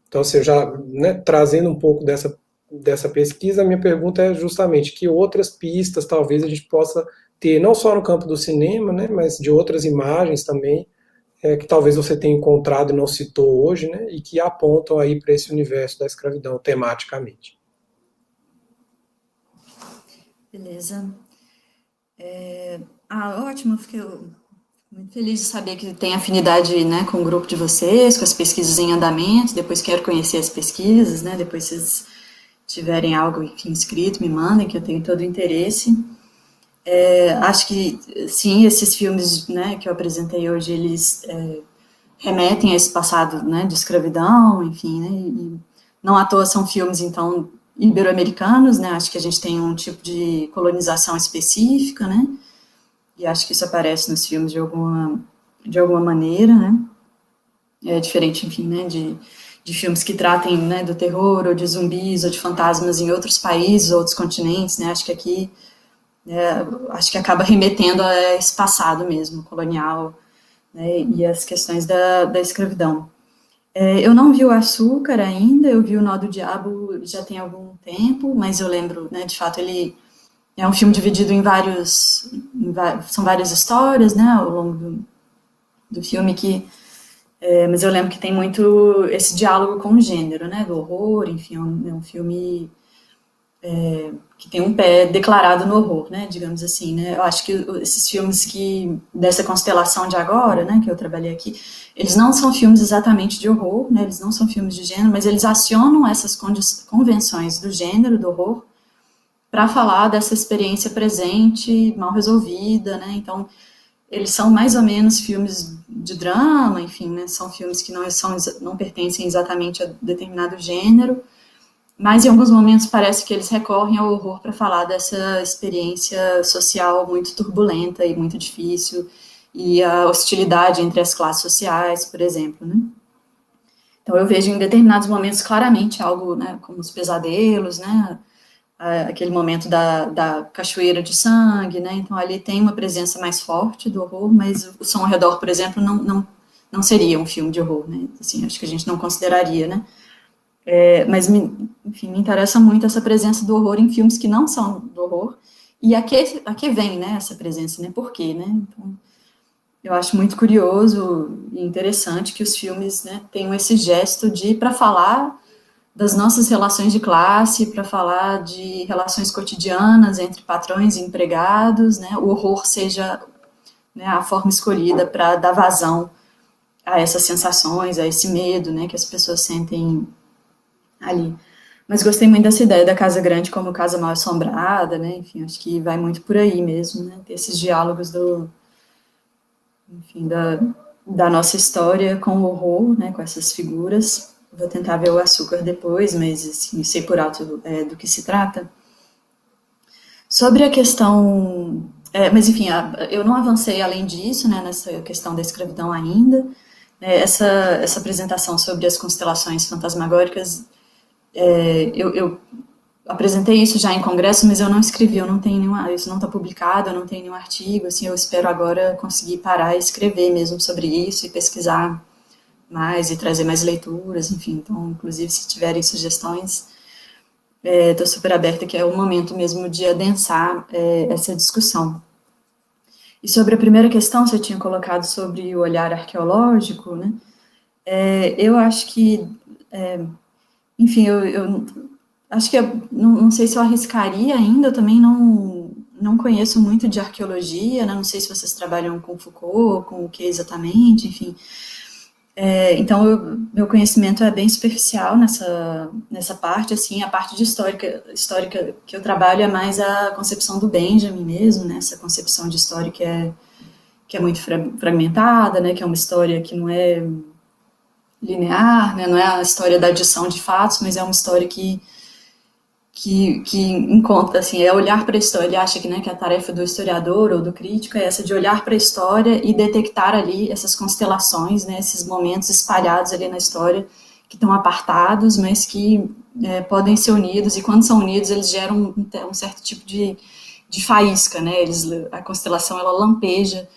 Então, assim, já, né, trazendo um pouco dessa pesquisa, a minha pergunta é justamente que outras pistas talvez a gente possa ter, não só no campo do cinema, né, mas de outras imagens também, que talvez você tenha encontrado e não citou hoje, né, e que apontam aí para esse universo da escravidão tematicamente. Beleza. Ótimo, fiquei muito feliz de saber que tem afinidade, né, com o grupo de vocês, com as pesquisas em andamento. Depois quero conhecer as pesquisas, né, depois vocês tiverem algo, enfim, escrito, me mandem, que eu tenho todo o interesse. Acho que, sim, esses filmes, né, que eu apresentei hoje, eles remetem a esse passado, né, de escravidão, enfim, né, e não à toa são filmes, então, ibero-americanos, né, acho que a gente tem um tipo de colonização específica, né, e acho que isso aparece nos filmes de alguma maneira, né, é diferente, enfim, né, de filmes que tratem, né, do terror, ou de zumbis, ou de fantasmas em outros países, outros continentes, né, acho que aqui, acho que acaba remetendo a esse passado mesmo, colonial, né, e as questões da escravidão. Eu não vi o Açúcar ainda, eu vi o Nó do Diabo já tem algum tempo, mas eu lembro, né, de fato, ele é um filme dividido em são várias histórias, né, ao longo do filme, mas eu lembro que tem muito esse diálogo com o gênero, né, do horror, enfim, é um filme que tem um pé declarado no horror, né, digamos assim, né, eu acho que esses filmes dessa constelação de agora, né, que eu trabalhei aqui, eles não são filmes exatamente de horror, né, eles não são filmes de gênero, mas eles acionam essas convenções do gênero, do horror, para falar dessa experiência presente, mal resolvida, né, então, eles são mais ou menos filmes de drama, enfim, né, são filmes que não pertencem exatamente a determinado gênero, mas em alguns momentos parece que eles recorrem ao horror para falar dessa experiência social muito turbulenta e muito difícil, e a hostilidade entre as classes sociais, por exemplo, né. Então eu vejo em determinados momentos claramente algo, né, como os pesadelos, né, aquele momento da cachoeira de sangue, né, então ali tem uma presença mais forte do horror, mas o som ao redor, por exemplo, não seria um filme de horror, né, assim, acho que a gente não consideraria, né. Mas, enfim, me interessa muito essa presença do horror em filmes que não são do horror, e a que vem, né, essa presença, né, por quê, né, então, eu acho muito curioso e interessante que os filmes, né, tenham esse gesto para falar das nossas relações de classe, para falar de relações cotidianas entre patrões e empregados, né, o horror seja, né, a forma escolhida para dar vazão a essas sensações, a esse medo, né, que as pessoas sentem ali. Mas gostei muito dessa ideia da casa grande como casa mal assombrada, né, enfim, acho que vai muito por aí mesmo, né, ter esses diálogos enfim, da nossa história com o horror, né, com essas figuras. Vou tentar ver o Açúcar depois, mas, assim, sei por alto do que se trata. Sobre a questão... mas, enfim, eu não avancei além disso, né, nessa questão da escravidão ainda. Essa apresentação sobre as constelações fantasmagóricas, eu apresentei isso já em congresso, mas eu não escrevi, eu não tenho isso não está publicado, eu não tenho nenhum artigo, assim, eu espero agora conseguir parar e escrever mesmo sobre isso e pesquisar mais e trazer mais leituras, enfim, então, inclusive, se tiverem sugestões, estou super aberta, que é o momento mesmo de adensar essa discussão. E sobre a primeira questão, você tinha colocado sobre o olhar arqueológico, né, eu acho que, enfim, eu acho que não sei se eu arriscaria ainda, eu também não conheço muito de arqueologia, né, não sei se vocês trabalham com Foucault, com o que exatamente, enfim. Então, meu conhecimento é bem superficial nessa parte, assim, a parte de histórica que eu trabalho é mais a concepção do Benjamin mesmo, né, essa concepção de história que é muito fragmentada, né, que é uma história que não é linear, né, não é a história da adição de fatos, mas é uma história que encontra, assim, é olhar para a história. Ele acha que, né, que a tarefa do historiador ou do crítico é essa de olhar para a história e detectar ali essas constelações, né, esses momentos espalhados ali na história que estão apartados, mas que podem ser unidos, e quando são unidos eles geram um certo tipo de de faísca, né? A constelação, ela lampeja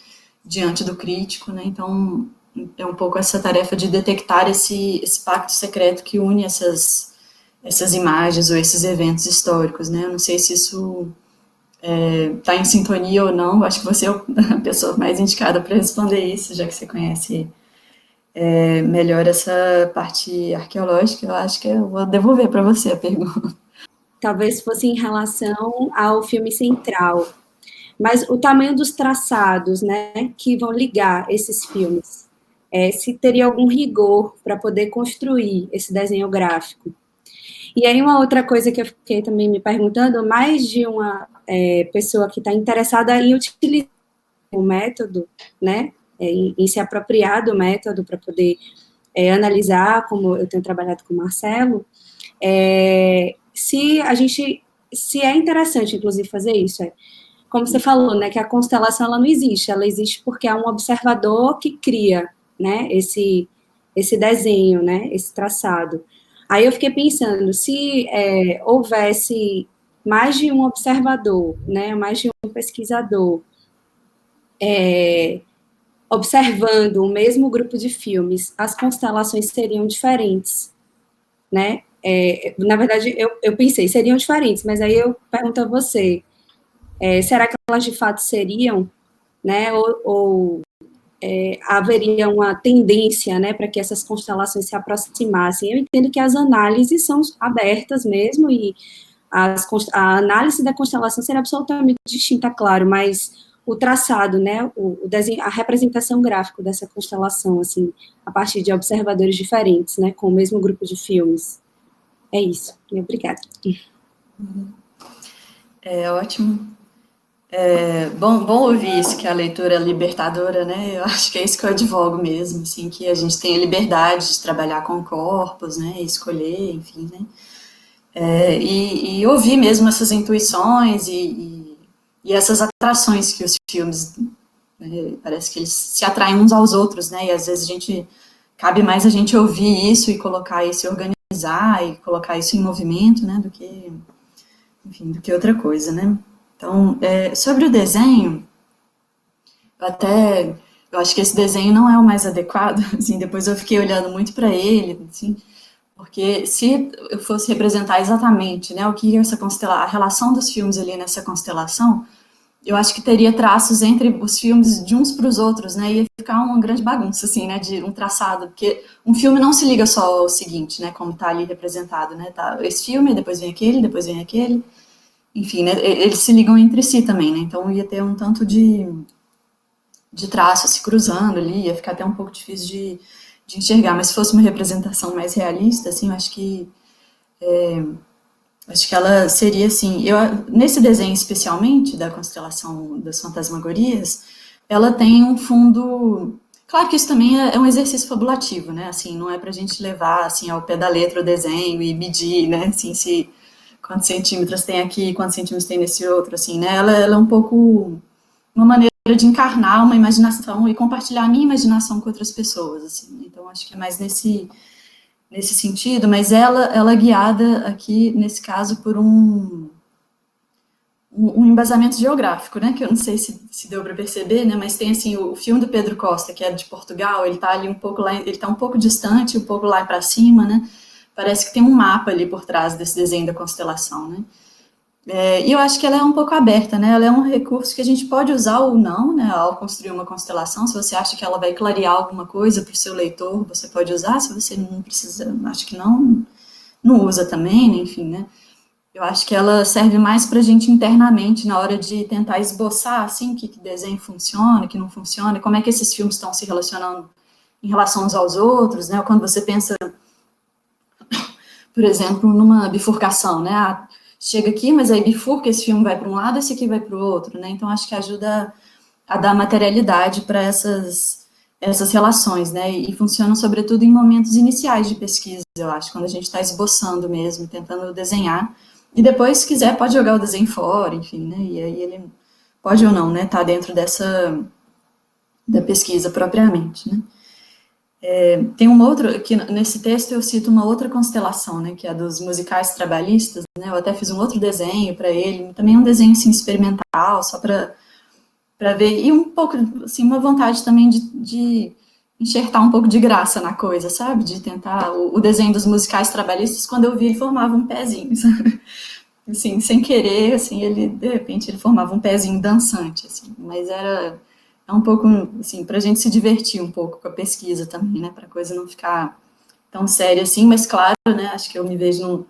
diante do crítico, né? Então, é um pouco essa tarefa de detectar esse pacto secreto que une essas imagens ou esses eventos históricos, né? Eu não sei se isso está em sintonia ou não, acho que você é a pessoa mais indicada para responder isso, já que você conhece melhor essa parte arqueológica. Eu acho que eu vou devolver para você a pergunta. Talvez fosse em relação ao filme central, mas o tamanho dos traçados, né, que vão ligar esses filmes, se teria algum rigor para poder construir esse desenho gráfico. E aí uma outra coisa que eu fiquei também me perguntando, mais de uma pessoa que está interessada em utilizar o método, né, em se apropriar do método para poder analisar, como eu tenho trabalhado com o Marcelo, se é interessante, inclusive, fazer isso. Como você falou, né, que a constelação ela não existe, ela existe porque há um observador que cria, né, esse desenho, né, esse traçado. Aí eu fiquei pensando, se houvesse mais de um observador, né, mais de um pesquisador, observando o mesmo grupo de filmes, as constelações seriam diferentes, né? Na verdade, eu pensei, seriam diferentes, mas aí eu pergunto a você, será que elas de fato seriam, né? Ou haveria uma tendência, né, para que essas constelações se aproximassem? Eu entendo que as análises são abertas mesmo, e a análise da constelação seria absolutamente distinta, claro, mas o traçado, né, o desenho, a representação gráfica dessa constelação, assim, a partir de observadores diferentes, né, com o mesmo grupo de filmes. É isso. Obrigada. Ótimo. Bom ouvir isso, que a leitura é libertadora, né? Eu acho que é isso que eu advogo mesmo, assim, que a gente tenha liberdade de trabalhar com corpos, né, e escolher, enfim, né? E ouvir mesmo essas intuições e essas atrações que os filmes, né, parece que eles se atraem uns aos outros, né? E às vezes cabe mais a gente ouvir isso e colocar isso, e organizar e colocar isso em movimento, né, do que outra coisa, né? Então, sobre o desenho, eu acho que esse desenho não é o mais adequado, assim, depois eu fiquei olhando muito para ele, assim, porque se eu fosse representar exatamente, né, o que é a relação dos filmes ali nessa constelação, eu acho que teria traços entre os filmes de uns para os outros, né, ia ficar uma grande bagunça, assim, né, de um traçado, porque um filme não se liga só ao seguinte, né, como está ali representado, né, tá esse filme, depois vem aquele, enfim, né, eles se ligam entre si também, né, então ia ter um tanto de traço se cruzando ali, ia ficar até um pouco difícil de enxergar, mas se fosse uma representação mais realista, assim, eu acho que ela seria, assim, nesse desenho especialmente, da constelação das fantasmagorias, ela tem um fundo, claro que isso também é um exercício fabulativo, né, assim, não é pra gente levar, assim, ao pé da letra o desenho e medir, né, assim, quantos centímetros tem aqui, quantos centímetros tem nesse outro, assim, né, ela é um pouco uma maneira de encarnar uma imaginação e compartilhar a minha imaginação com outras pessoas, assim, então acho que é mais nesse sentido, mas ela é guiada aqui, nesse caso, por um embasamento geográfico, né, que eu não sei se deu para perceber, né, mas tem, assim, o filme do Pedro Costa, que é de Portugal, ele está ali um pouco lá, ele está um pouco distante, um pouco lá para cima, né, parece que tem um mapa ali por trás desse desenho da constelação, né, e eu acho que ela é um pouco aberta, né, ela é um recurso que a gente pode usar ou não, né, ao construir uma constelação. Se você acha que ela vai clarear alguma coisa para o seu leitor, você pode usar. Se você não precisa, acho que não usa também, né, enfim, né. Eu acho que ela serve mais para a gente internamente, na hora de tentar esboçar, assim, que desenho funciona, que não funciona, como é que esses filmes estão se relacionando em relação uns aos outros, né, ou quando você pensa, por exemplo, numa bifurcação, né, chega aqui, mas aí bifurca, esse filme vai para um lado, esse aqui vai para o outro, né, então acho que ajuda a dar materialidade para essas relações, né, e funcionam sobretudo em momentos iniciais de pesquisa, eu acho, quando a gente está esboçando mesmo, tentando desenhar, e depois, se quiser, pode jogar o desenho fora, enfim, né, e aí ele pode ou não, né, tá dentro da pesquisa propriamente, né. Tem uma outra, que nesse texto eu cito uma outra constelação, né, que é a dos musicais trabalhistas, né, eu até fiz um outro desenho para ele, também um desenho, assim, experimental, só para ver, e um pouco, assim, uma vontade também de enxertar um pouco de graça na coisa, sabe, de tentar, o desenho dos musicais trabalhistas, quando eu vi, ele formava um pezinho, sabe? Assim, sem querer, assim, ele, de repente, ele formava um pezinho dançante, assim, mas é um pouco, assim, para a gente se divertir um pouco com a pesquisa também, né, para a coisa não ficar tão séria assim, mas claro, né, acho que eu me vejo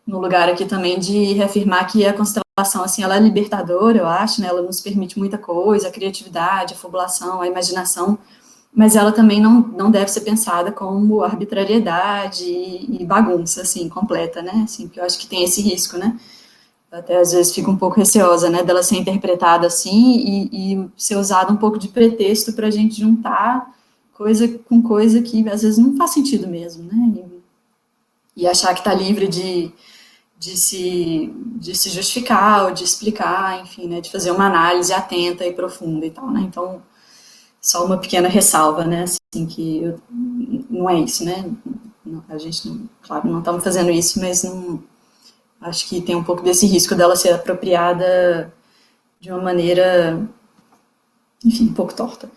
no lugar aqui também de reafirmar que a constelação, assim, ela é libertadora, eu acho, né, ela nos permite muita coisa, a criatividade, a fabulação, a imaginação, mas ela também não deve ser pensada como arbitrariedade e bagunça, assim, completa, né, assim, porque eu acho que tem esse risco, né, até às vezes fico um pouco receosa, né, dela ser interpretada assim e ser usada um pouco de pretexto para a gente juntar coisa com coisa que às vezes não faz sentido mesmo, né, e achar que está livre de se justificar ou de explicar, enfim, né, de fazer uma análise atenta e profunda e tal, né, então, só uma pequena ressalva, né, assim, não é isso, né, a gente, claro, não estamos fazendo isso, mas não... Acho que tem um pouco desse risco dela ser apropriada de uma maneira, enfim, um pouco torta.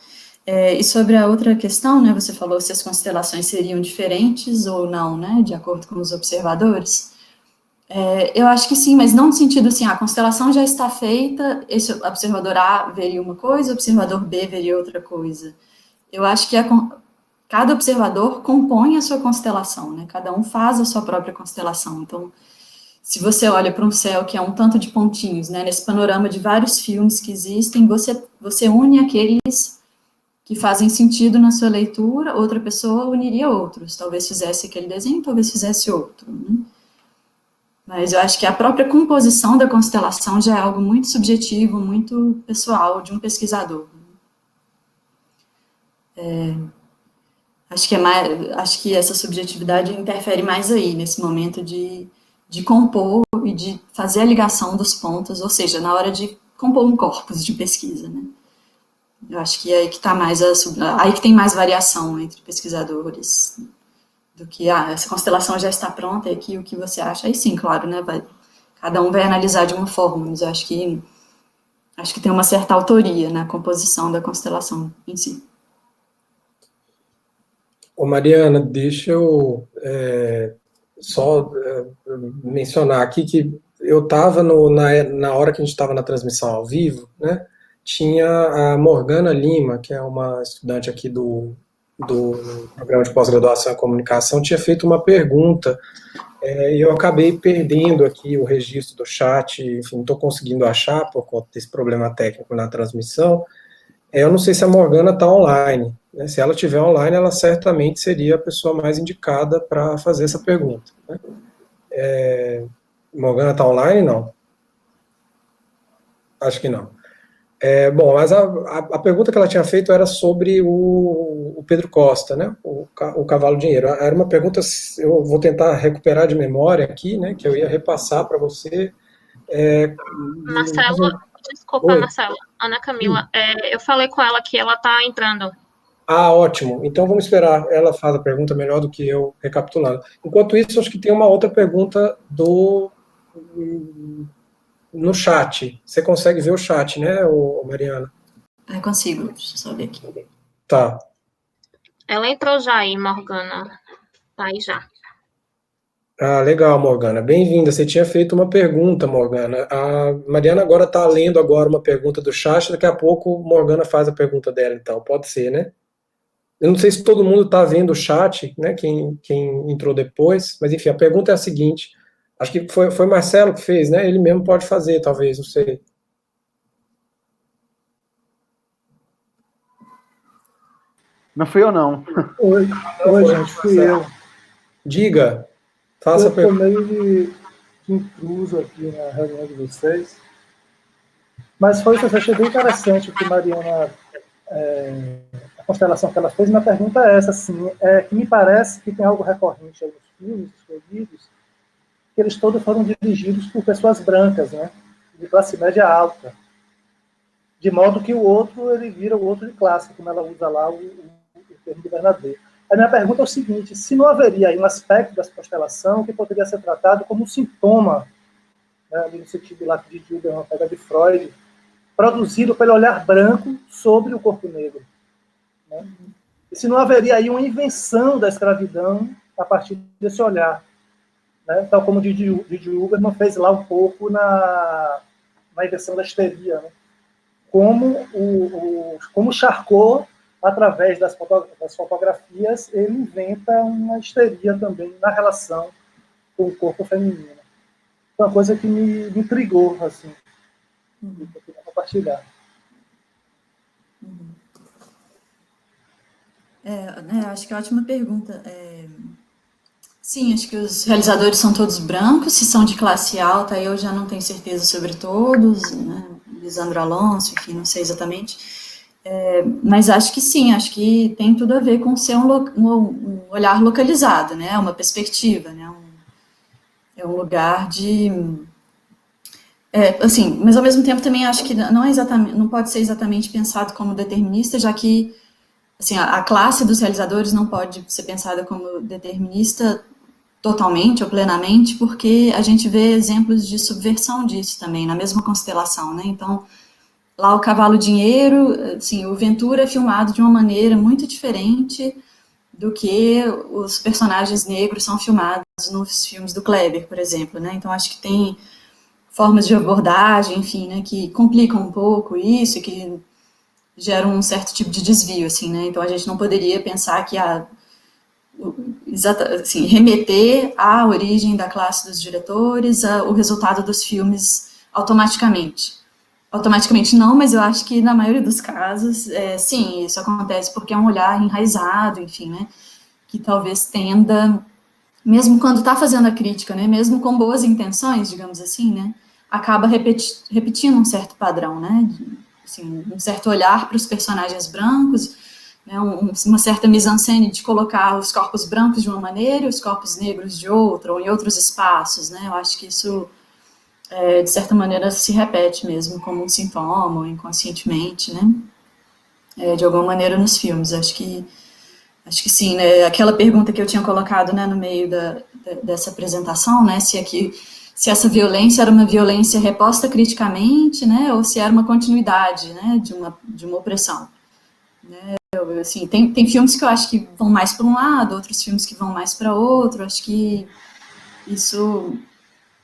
E sobre a outra questão, né, você falou se as constelações seriam diferentes ou não, né, de acordo com os observadores. Eu acho que sim, mas não no sentido assim, a constelação já está feita, esse observador A veria uma coisa, o observador B veria outra coisa. Eu acho que cada observador compõe a sua constelação, né, cada um faz a sua própria constelação, então... Se você olha para um céu que é um tanto de pontinhos, né, nesse panorama de vários filmes que existem, você une aqueles que fazem sentido na sua leitura, outra pessoa uniria outros. Talvez fizesse aquele desenho, talvez fizesse outro. Né? Mas eu acho que a própria composição da constelação já é algo muito subjetivo, muito pessoal de um pesquisador. Acho que essa subjetividade interfere mais aí, nesse momento de compor e de fazer a ligação dos pontos, ou seja, na hora de compor um corpus de pesquisa, né? Eu acho que é aí que está mais aí que tem mais variação entre pesquisadores do que essa constelação já está pronta e aqui o que você acha. Aí sim, claro, né? Cada um vai analisar de uma forma, mas eu acho que tem uma certa autoria na composição da constelação em si. Ô Mariana, deixa eu só mencionar aqui que eu estava na hora que a gente estava na transmissão ao vivo, né? Tinha a Morgana Lima, que é uma estudante aqui do programa de pós-graduação em comunicação, tinha feito uma pergunta e eu acabei perdendo aqui o registro do chat, enfim, não estou conseguindo achar por conta desse problema técnico na transmissão. Eu não sei se a Morgana está online. Né? Se ela estiver online, ela certamente seria a pessoa mais indicada para fazer essa pergunta. Né? Morgana está online? Não. Acho que não. Bom, mas a pergunta que ela tinha feito era sobre o Pedro Costa, né? O Cavalo Dinheiro. Era uma pergunta, eu vou tentar recuperar de memória aqui, né? Que eu ia repassar para você. Marcelo, desculpa, Oi. Marcelo. Ana Camila, eu falei com ela que ela está entrando. Ah, ótimo. Então vamos esperar. Ela faz a pergunta melhor do que eu recapitulando. Enquanto isso, acho que tem uma outra pergunta no chat. Você consegue ver o chat, né, Mariana? Eu consigo, deixa eu só ver aqui. Tá. Ela entrou já aí, Morgana. Tá aí já. Ah, legal, Morgana. Bem-vinda. Você tinha feito uma pergunta, Morgana. A Mariana agora está lendo agora uma pergunta do chat. Daqui a pouco, Morgana faz a pergunta dela, então. Pode ser, né? Eu não sei se todo mundo está vendo o chat, né? Quem entrou depois. Mas, enfim, a pergunta é a seguinte. Acho que foi Marcelo que fez, né? Ele mesmo pode fazer, talvez, não sei. Não fui eu, não. Oi, gente, fui eu. Diga, faça a Eu estou pergunta. meio de intruso aqui na reunião de vocês. Mas foi isso, eu achei bem interessante o que Mariana, a constelação que ela fez. Minha pergunta é essa, assim, que me parece que tem algo recorrente aí nos filmes escolhidos, que eles todos foram dirigidos por pessoas brancas, né, de classe média alta. De modo que o outro, ele vira o outro de classe, como ela usa lá o termo de Bernadette. A minha pergunta é o seguinte: se não haveria aí um aspecto da constelação que poderia ser tratado como um sintoma, né, no sentido lá de Huberman, pega de Freud, produzido pelo olhar branco sobre o corpo negro, né? E se não haveria aí uma invenção da escravidão a partir desse olhar, né? Tal como Didi Huberman fez lá um pouco na invenção da histeria, né? Como Charcot, através das fotografias, ele inventa uma histeria também na relação com o corpo feminino. Foi uma coisa que me intrigou, assim, que eu queria compartilhar. Acho que é uma ótima pergunta. Sim, acho que os realizadores são todos brancos, se são de classe alta, aí eu já não tenho certeza sobre todos, né? Lisandro Alonso, enfim, não sei exatamente. Mas acho que sim, acho que tem tudo a ver com ser um olhar localizado, né? Uma perspectiva, né? É um lugar de... assim, mas ao mesmo tempo também acho que não pode ser exatamente pensado como determinista, já que assim, a classe dos realizadores não pode ser pensada como determinista totalmente ou plenamente, porque a gente vê exemplos de subversão disso também, na mesma constelação, né? Então, lá o Cavalo Dinheiro, assim, o Ventura é filmado de uma maneira muito diferente do que os personagens negros são filmados nos filmes do Kleber, por exemplo, né? Então, acho que tem formas de abordagem, enfim, né, que complicam um pouco isso, que geram um certo tipo de desvio, assim, né? Então, a gente não poderia pensar que assim, remeter à origem da classe dos diretores, o resultado dos filmes automaticamente. Automaticamente não, mas eu acho que na maioria dos casos, sim, isso acontece porque é um olhar enraizado, enfim, né, que talvez tenda, mesmo quando está fazendo a crítica, né, mesmo com boas intenções, digamos assim, né, acaba repetindo um certo padrão, né, assim, um certo olhar para os personagens brancos, né, uma certa mise-en-scène de colocar os corpos brancos de uma maneira e os corpos negros de outra, ou em outros espaços, né, eu acho que isso, de certa maneira, se repete mesmo como um sintoma, ou inconscientemente, né, de alguma maneira nos filmes, acho que sim, né, aquela pergunta que eu tinha colocado, né, no meio dessa apresentação, né, se essa violência era uma violência reposta criticamente, né, ou se era uma continuidade, né, de uma opressão, né. Assim, tem filmes que eu acho que vão mais para um lado, outros filmes que vão mais para outro, acho que isso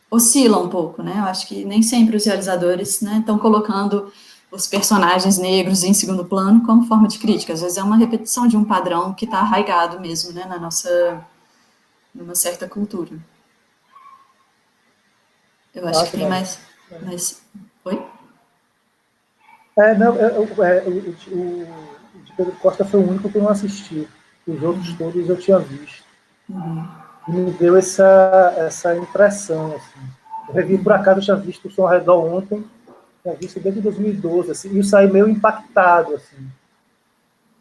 oscila um pouco, né, eu acho que nem sempre os realizadores, né, estão colocando os personagens negros em segundo plano como forma de crítica, às vezes é uma repetição de um padrão que está arraigado mesmo, né, numa certa cultura. Eu acho que tem mais... Oi? Não, o de Pedro Costa foi o único que eu não assisti. Os outros todos eu tinha visto. E me deu essa impressão, assim. Eu revi, por acaso, eu tinha visto o Som ao Redor ontem, tinha visto desde 2012, assim, e eu saí meio impactado, assim.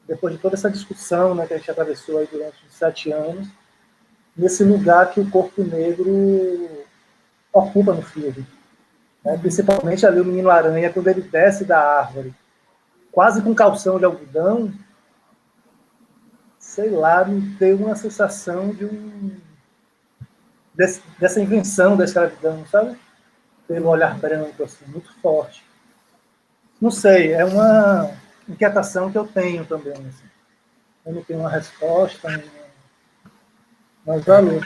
Depois de toda essa discussão, né, que a gente atravessou aí durante uns 7 anos, nesse lugar que o corpo negro ocupa no filme. Né? Principalmente ali o Menino Aranha, quando ele desce da árvore, quase com calção de algodão, sei lá, me deu uma sensação dessa invenção da escravidão, sabe? Pelo olhar branco, assim, muito forte. Não sei, é uma inquietação que eu tenho também. Assim. Eu não tenho uma resposta, mas valeu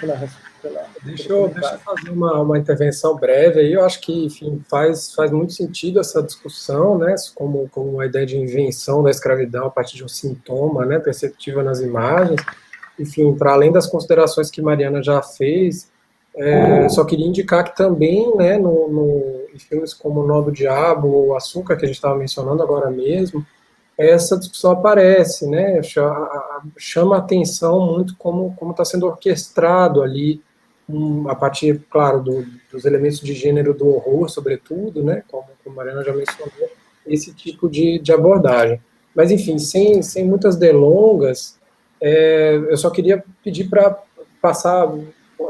Deixa eu fazer uma intervenção breve aí. Eu acho que, enfim, faz muito sentido essa discussão, né, como a ideia de invenção da escravidão a partir de um sintoma, né, perceptível nas imagens. Enfim, para além das considerações que Mariana já fez, só queria indicar que também, né, em filmes como O Nó do Diabo ou Açúcar, que a gente estava mencionando agora mesmo, essa discussão aparece, né, chama a atenção muito como está sendo orquestrado ali, a partir, claro, dos elementos de gênero do horror, sobretudo, né, como a Mariana já mencionou, esse tipo de abordagem. Mas, enfim, sem muitas delongas, eu só queria pedir para passar,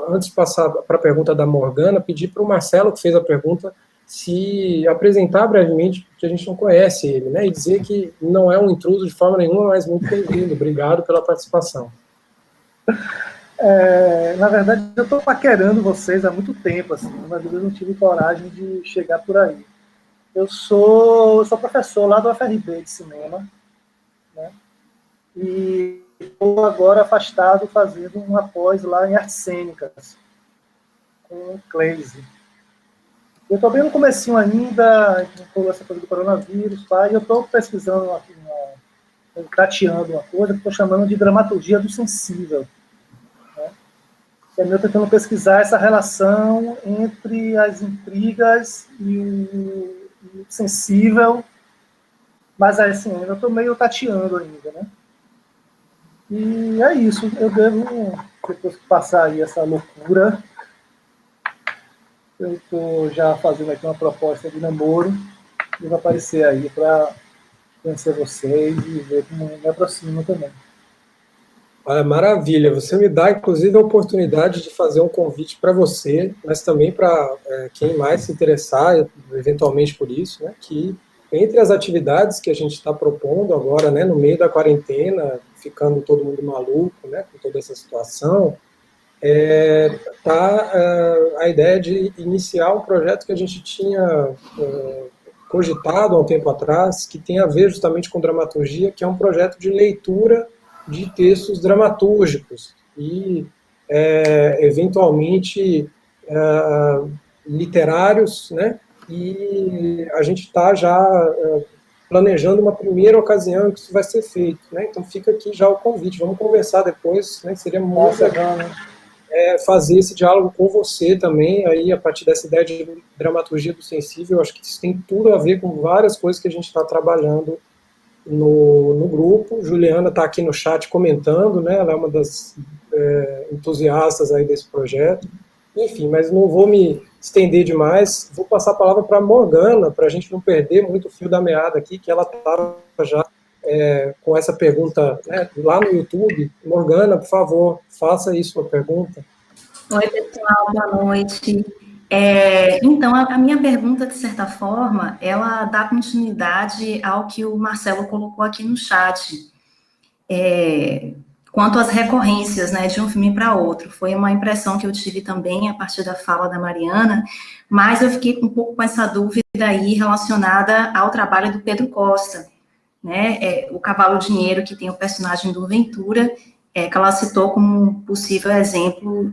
antes de passar para a pergunta da Morgana, pedir para o Marcelo, que fez a pergunta, se apresentar brevemente, porque a gente não conhece ele, né, e dizer que não é um intruso de forma nenhuma, mas muito bem-vindo. Obrigado pela participação. Na verdade, eu estou paquerando vocês há muito tempo, assim, mas eu não tive coragem de chegar por aí. Eu sou professor lá do UFRB de cinema, né? E estou agora afastado fazendo uma pós lá em artes cênicas, com o Cleise. Eu estou bem no comecinho ainda, com essa coisa do coronavírus, tá? E eu estou pesquisando, tateando uma coisa que estou chamando de dramaturgia do sensível. Né? E eu tentando pesquisar essa relação entre as intrigas e o sensível, mas assim, eu estou meio tateando ainda, né? E é isso, eu devo, depois que passar aí essa loucura, eu estou já fazendo aqui uma proposta de namoro, e vou aparecer aí para conhecer vocês e ver como me aproximo também. Olha, maravilha, você me dá, inclusive, a oportunidade de fazer um convite para você, mas também para quem mais se interessar, eventualmente por isso, né, que entre as atividades que a gente está propondo agora, né, no meio da quarentena, ficando todo mundo maluco, né, com toda essa situação, a ideia de iniciar um projeto que a gente tinha cogitado há um tempo atrás, que tem a ver justamente com dramaturgia, que é um projeto de leitura de textos dramatúrgicos e, eventualmente, literários, né? E a gente está já planejando uma primeira ocasião que isso vai ser feito, né? Então fica aqui já o convite, vamos conversar depois, né? Seria muito legal fazer esse diálogo com você também, aí a partir dessa ideia de dramaturgia do sensível. Eu acho que isso tem tudo a ver com várias coisas que a gente está trabalhando no grupo. Juliana está aqui no chat comentando, né? Ela é uma das entusiastas aí desse projeto. Enfim, mas não vou me estender demais, vou passar a palavra para a Morgana, para a gente não perder muito o fio da meada aqui, que ela estava já com essa pergunta, né, lá no YouTube. Morgana, por favor, faça aí sua pergunta. Oi, pessoal, boa noite. Então, a minha pergunta, de certa forma, ela dá continuidade ao que o Marcelo colocou aqui no chat, quanto às recorrências, né, de um filme para outro. Foi uma impressão que eu tive também a partir da fala da Mariana, mas eu fiquei um pouco com essa dúvida aí relacionada ao trabalho do Pedro Costa, né, o Cavalo Dinheiro, que tem o personagem do Ventura, que ela citou como um possível exemplo,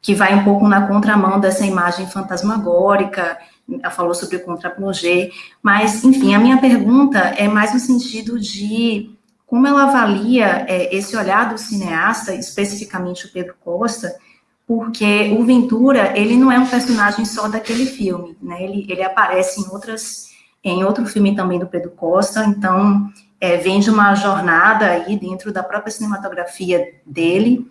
que vai um pouco na contramão dessa imagem fantasmagórica. Ela falou sobre o contraplongé, mas, enfim, a minha pergunta é mais no sentido de como ela avalia esse olhar do cineasta, especificamente o Pedro Costa, porque o Ventura, ele não é um personagem só daquele filme, né, ele aparece em outro filme também do Pedro Costa, então vem de uma jornada aí dentro da própria cinematografia dele,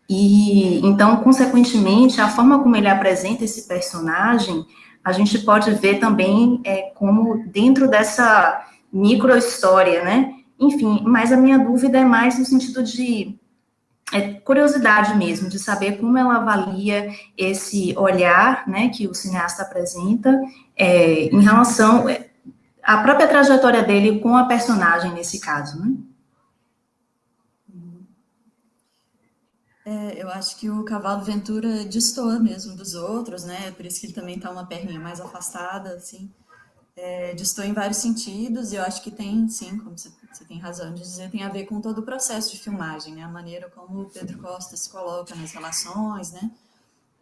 e então, consequentemente, a forma como ele apresenta esse personagem, a gente pode ver também como dentro dessa micro-história, né? Enfim, mas a minha dúvida é mais no sentido de curiosidade mesmo, de saber como ela avalia esse olhar, né, que o cineasta apresenta em relação à própria trajetória dele com a personagem nesse caso, né? Eu acho que o Cavalo Ventura destoa mesmo dos outros, né? Por isso que ele também está uma perninha mais afastada, assim. Destoa em vários sentidos, e eu acho que tem, sim, como você tem razão de dizer, tem a ver com todo o processo de filmagem, né? A maneira como o Pedro Costa se coloca nas relações, né?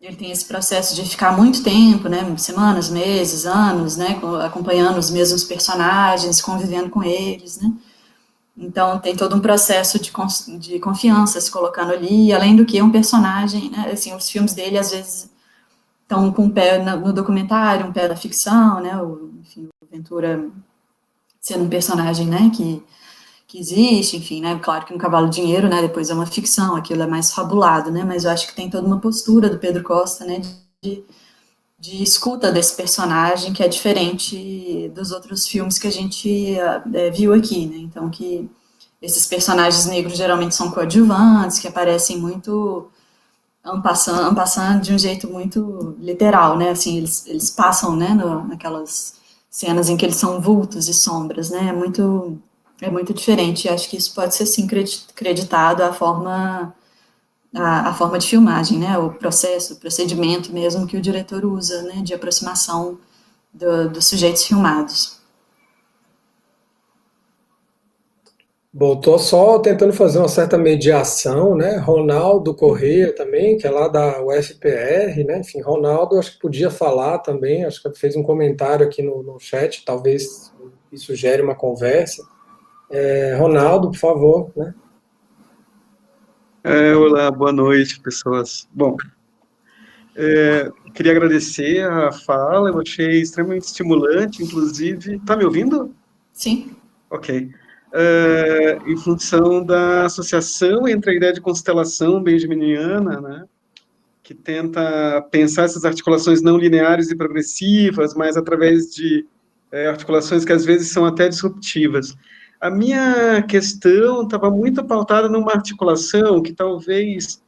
Ele tem esse processo de ficar muito tempo, né? Semanas, meses, anos, né? Acompanhando os mesmos personagens, convivendo com eles, né? Então, tem todo um processo de confiança se colocando ali, além do que um personagem, né? Assim, os filmes dele, às vezes, estão com um pé no documentário, um pé da ficção, né? Enfim, o Ventura sendo um personagem, né, que existe, enfim, né? Claro que um Cavalo Dinheiro, né, depois é uma ficção, aquilo é mais fabulado, né? Mas eu acho que tem toda uma postura do Pedro Costa, né, de escuta desse personagem, que é diferente dos outros filmes que a gente viu aqui, né? Então, que esses personagens negros geralmente são coadjuvantes, que aparecem muito en passant de um jeito muito literal, né? Assim, eles passam, né, naquelas cenas em que eles são vultos e sombras, né? É muito diferente. E acho que isso pode ser, sim, creditado à forma a forma de filmagem, né, o processo, o procedimento mesmo que o diretor usa, né, de aproximação dos sujeitos filmados. Bom, estou só tentando fazer uma certa mediação, né? Ronaldo Corrêa também, que é lá da UFPR, né? Enfim, Ronaldo acho que podia falar também, acho que fez um comentário aqui no chat, talvez isso gere uma conversa. Ronaldo, por favor, né? Olá, boa noite, pessoas. Bom, queria agradecer a fala, eu achei extremamente estimulante, inclusive. Tá me ouvindo? Sim. Ok. Em função da associação entre a ideia de constelação benjaminiana, né, que tenta pensar essas articulações não lineares e progressivas, mas através de articulações que às vezes são até disruptivas. A minha questão estava muito pautada numa articulação que talvez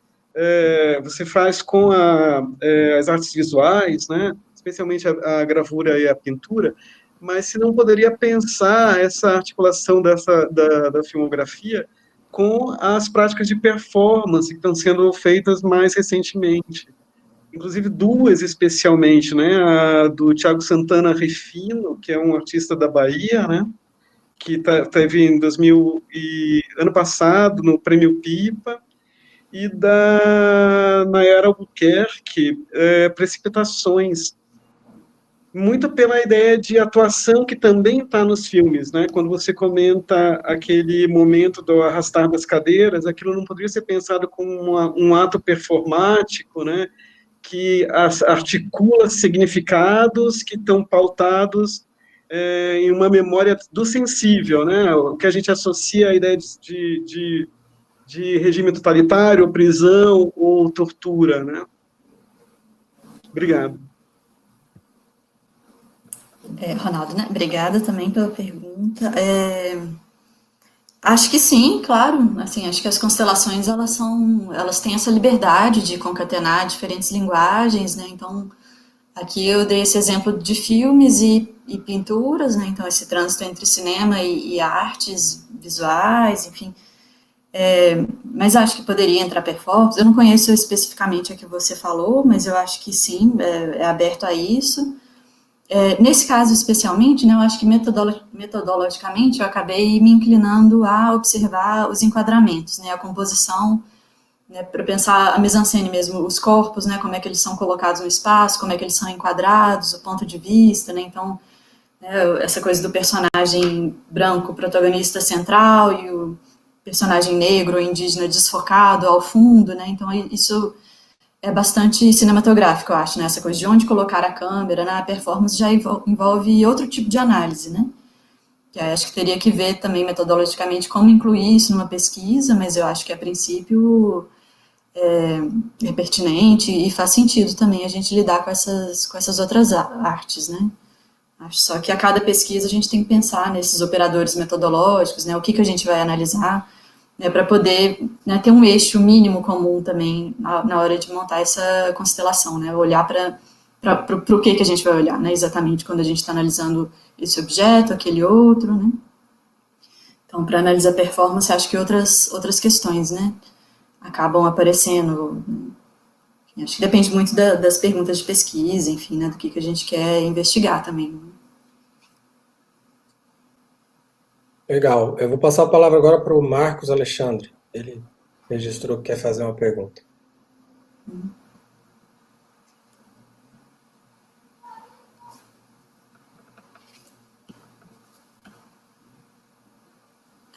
você faz com as artes visuais, né, especialmente a gravura e a pintura, mas se não poderia pensar essa articulação da filmografia com as práticas de performance que estão sendo feitas mais recentemente. Inclusive duas especialmente, né, a do Thiago Santana Refino, que é um artista da Bahia, né, que teve em ano passado no Prêmio Pipa, e da Nayara Albuquerque, Precipitações, muito pela ideia de atuação que também está nos filmes, né? Quando você comenta aquele momento do arrastar das cadeiras, aquilo não poderia ser pensado como um ato performático, né? Que articula significados que estão pautados em uma memória do sensível, né? O que a gente associa à ideia de regime totalitário, prisão ou tortura, né? Obrigado. Ronaldo, né? Obrigada também pela pergunta. Acho que sim, claro. Assim, acho que as constelações elas têm essa liberdade de concatenar diferentes linguagens, né? Então, aqui eu dei esse exemplo de filmes e pinturas, né? Então, esse trânsito entre cinema e artes visuais, enfim. Mas acho que poderia entrar performance. Eu não conheço especificamente a que você falou, mas eu acho que sim, é aberto a isso. Nesse caso especialmente, né, eu acho que metodologicamente eu acabei me inclinando a observar os enquadramentos, né, a composição, né, para pensar a mise-en-scène mesmo, os corpos, né, como é que eles são colocados no espaço, como é que eles são enquadrados, o ponto de vista, né, então, né, essa coisa do personagem branco, protagonista central, e o personagem negro ou indígena desfocado ao fundo, né, então isso é bastante cinematográfico, eu acho, né? Essa coisa de onde colocar a câmera, né? A performance já envolve outro tipo de análise, né? Que acho que teria que ver também metodologicamente como incluir isso numa pesquisa, mas eu acho que a princípio é pertinente e faz sentido também a gente lidar com essas outras artes, né? Acho só que a cada pesquisa a gente tem que pensar nesses operadores metodológicos, né? O que a gente vai analisar, né, para poder, né, ter um eixo mínimo comum também na hora de montar essa constelação, né, olhar para o que a gente vai olhar, né, exatamente quando a gente está analisando esse objeto, aquele outro, né. Então, para analisar performance, acho que outras questões, né, acabam aparecendo. Acho que depende muito das perguntas de pesquisa, enfim, né, do que a gente quer investigar também. Legal. Eu vou passar a palavra agora para o Marcos Alexandre. Ele registrou que quer fazer uma pergunta.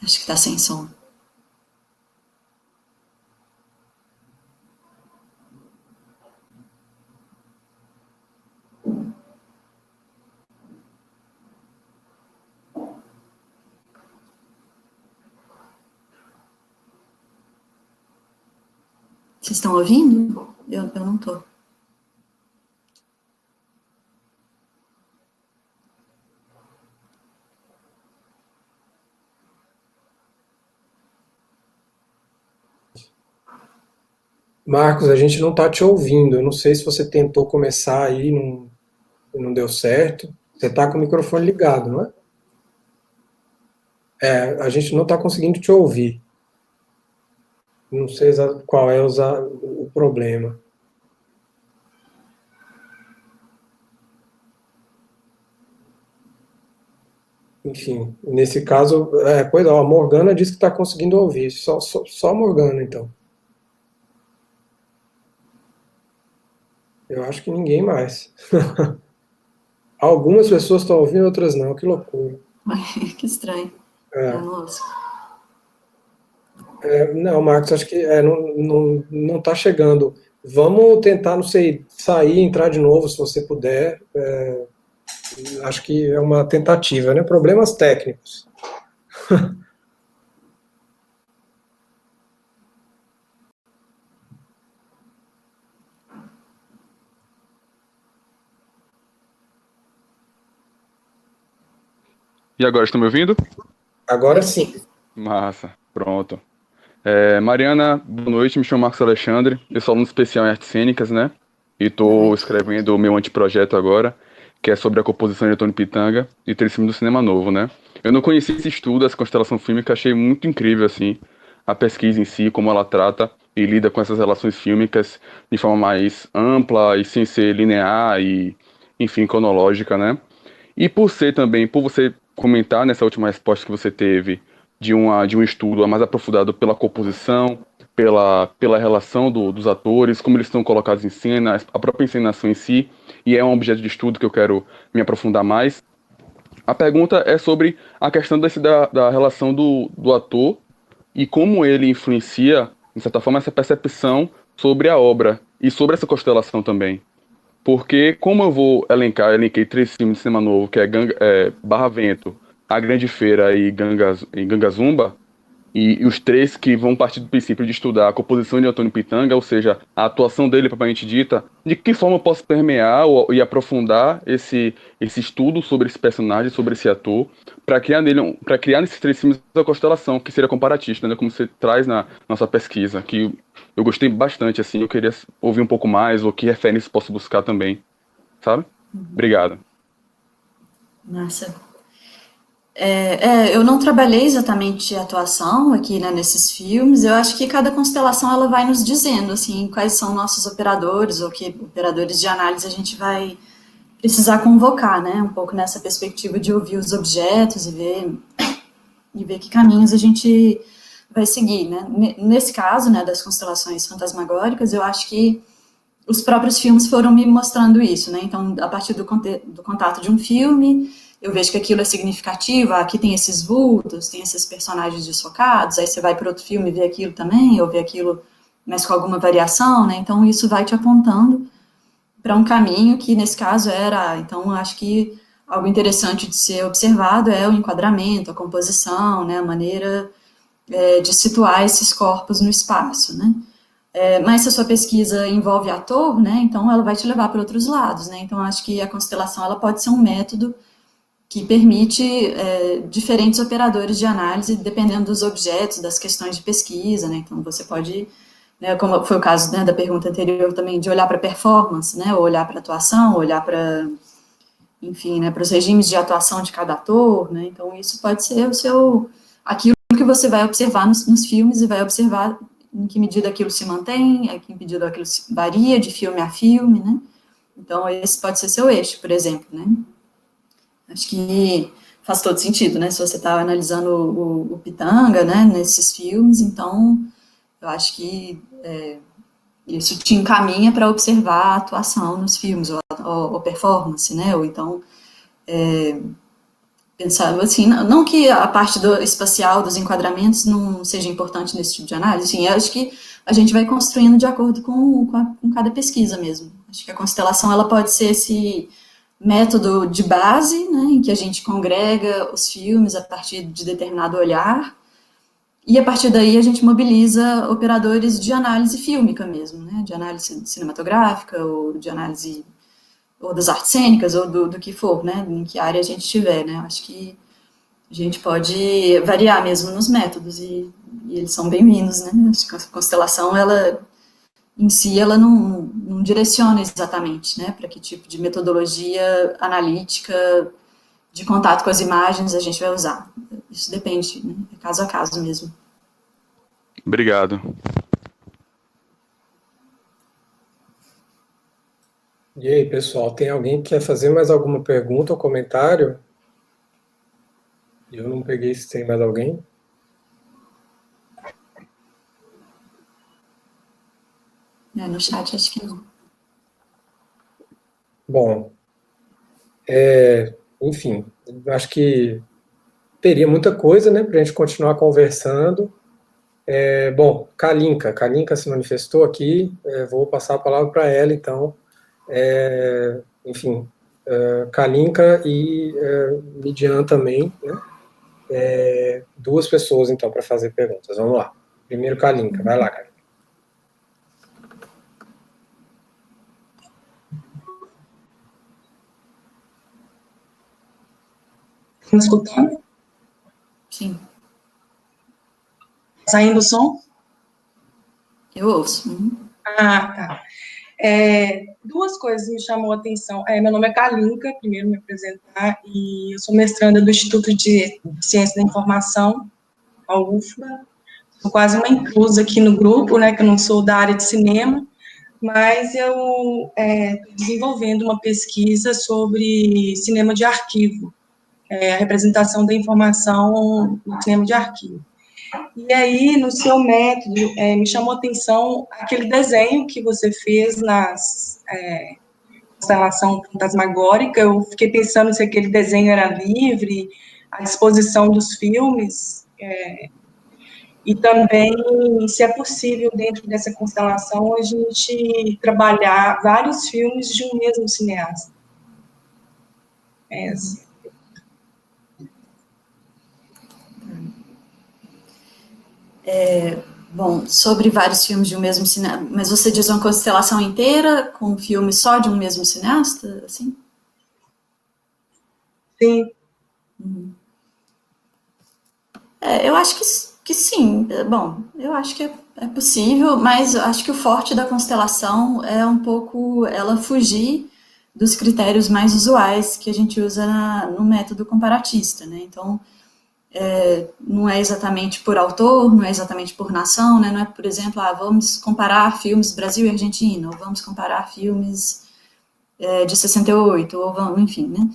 Acho que está sem som. Vocês estão ouvindo? Eu não estou. Marcos, a gente não está te ouvindo. Eu não sei se você tentou começar aí e não deu certo. Você está com o microfone ligado, não é? A gente não está conseguindo te ouvir. Não sei qual é o problema. Enfim, nesse caso, pois a Morgana disse que está conseguindo ouvir, só a Morgana, então. Eu acho que ninguém mais. Algumas pessoas estão ouvindo, outras não, que loucura. Que estranho. É. Nossa. Não, Marcos, acho que não está chegando. Vamos tentar, não sei, sair, entrar de novo, se você puder. Acho que é uma tentativa, né? Problemas técnicos. E agora, estão me ouvindo? Agora sim. Massa, pronto. Mariana, boa noite, me chamo Marcos Alexandre, eu sou aluno especial em artes cênicas, né? E estou escrevendo o meu anteprojeto agora, que é sobre a composição de Antônio Pitanga e Trícimo do Cinema Novo, né? Eu não conhecia esse estudo, essa constelação fílmica, achei muito incrível, assim, a pesquisa em si, como ela trata e lida com essas relações fílmicas de forma mais ampla e sem ser linear e, enfim, cronológica, né? E por você comentar nessa última resposta que você teve de um estudo mais aprofundado pela composição, pela relação dos atores, como eles estão colocados em cena, a própria encenação em si, e é um objeto de estudo que eu quero me aprofundar mais. A pergunta é sobre a questão da relação do ator e como ele influencia, de certa forma, essa percepção sobre a obra e sobre essa constelação também. Porque, como eu elenquei 3 filmes de cinema novo, que é Barra Vento, A Grande Feira e Ganga Zumba, e os 3 que vão partir do princípio de estudar a composição de Antônio Pitanga, ou seja, a atuação dele propriamente dita, de que forma eu posso permear e aprofundar esse estudo sobre esse personagem, sobre esse ator, para criar nesses 3 filmes a constelação, que seria comparatista, né, como você traz na nossa pesquisa, que eu gostei bastante, assim, eu queria ouvir um pouco mais, ou que referências posso buscar também, sabe? Obrigado. Massa. Eu não trabalhei exatamente a atuação aqui, né, nesses filmes. Eu acho que cada constelação ela vai nos dizendo assim quais são nossos operadores ou que operadores de análise a gente vai precisar convocar, né, um pouco nessa perspectiva de ouvir os objetos e ver que caminhos a gente vai seguir, né. Nesse caso, né, das constelações fantasmagóricas, eu acho que os próprios filmes foram me mostrando isso, né. Então, a partir do contato de um filme, eu vejo que aquilo é significativo, aqui tem esses vultos, tem esses personagens desfocados, aí você vai para outro filme e vê aquilo também, ou vê aquilo, mas com alguma variação, né, então isso vai te apontando para um caminho que, nesse caso, então, acho que algo interessante de ser observado é o enquadramento, a composição, né, a maneira de situar esses corpos no espaço, né. Mas se a sua pesquisa envolve ator, né, então ela vai te levar para outros lados, né, então acho que a constelação, ela pode ser um método que permite diferentes operadores de análise, dependendo dos objetos, das questões de pesquisa, né, então você pode, né, como foi o caso, né, da pergunta anterior também, de olhar para performance, né, ou olhar para atuação, olhar para, enfim, né, para os regimes de atuação de cada ator, né, então isso pode ser aquilo que você vai observar nos filmes e vai observar em que medida aquilo se mantém, em que medida aquilo varia de filme a filme, né, então esse pode ser seu eixo, por exemplo, né. Acho que faz todo sentido, né, se você está analisando o Pitanga, né, nesses filmes, então eu acho que isso te encaminha para observar a atuação nos filmes, ou performance, né, ou então pensar assim, não que a parte espacial dos enquadramentos não seja importante nesse tipo de análise, assim, eu acho que a gente vai construindo de acordo com cada pesquisa mesmo. Acho que a constelação, ela pode ser esse método de base, né, em que a gente congrega os filmes a partir de determinado olhar, e a partir daí a gente mobiliza operadores de análise fílmica mesmo, né, de análise cinematográfica, ou de análise, ou das artes cênicas, ou do que for, né, em que área a gente estiver, né, acho que a gente pode variar mesmo nos métodos, e eles são bem-vindos, né, acho que a constelação, ela em si, ela não direciona exatamente, né, para que tipo de metodologia analítica de contato com as imagens a gente vai usar. Isso depende, né, é caso a caso mesmo. Obrigado. E aí, pessoal, tem alguém que quer fazer mais alguma pergunta ou comentário? Eu não peguei se tem mais alguém. No chat, acho que não. Bom, enfim, acho que teria muita coisa, né, para a gente continuar conversando. Bom, Kalinka se manifestou aqui, vou passar a palavra para ela, então. Enfim, Kalinka e Midian também, né? Duas pessoas, então, para fazer perguntas. Vamos lá. Primeiro, Kalinka. Vai lá, Kalinka. Estão me escutando? Sim. Saindo o som? Eu ouço. Uhum. Ah, tá. Duas coisas me chamou a atenção. Meu nome é Kalinka, primeiro me apresentar, e eu sou mestranda do Instituto de Ciência da Informação, a UFBA. Sou quase uma intrusa aqui no grupo, né, que eu não sou da área de cinema, mas eu estou desenvolvendo uma pesquisa sobre cinema de arquivo, a representação da informação no cinema de arquivo. E aí, no seu método, me chamou a atenção aquele desenho que você fez na constelação fantasmagórica. Eu fiquei pensando se aquele desenho era livre, à disposição dos filmes, e também se é possível, dentro dessa constelação, a gente trabalhar vários filmes de um mesmo cineasta. Bom, sobre vários filmes de um mesmo cineasta, mas você diz uma constelação inteira com um filme só de um mesmo cineasta, assim? Sim. Eu acho que sim. Bom, eu acho que é possível, mas eu acho que o forte da constelação é um pouco ela fugir dos critérios mais usuais que a gente usa no método comparatista, né? Então, não é exatamente por autor, não é exatamente por nação, né? Não é, por exemplo, vamos comparar filmes Brasil e Argentina, ou vamos comparar filmes de 68, ou vamos, enfim, né?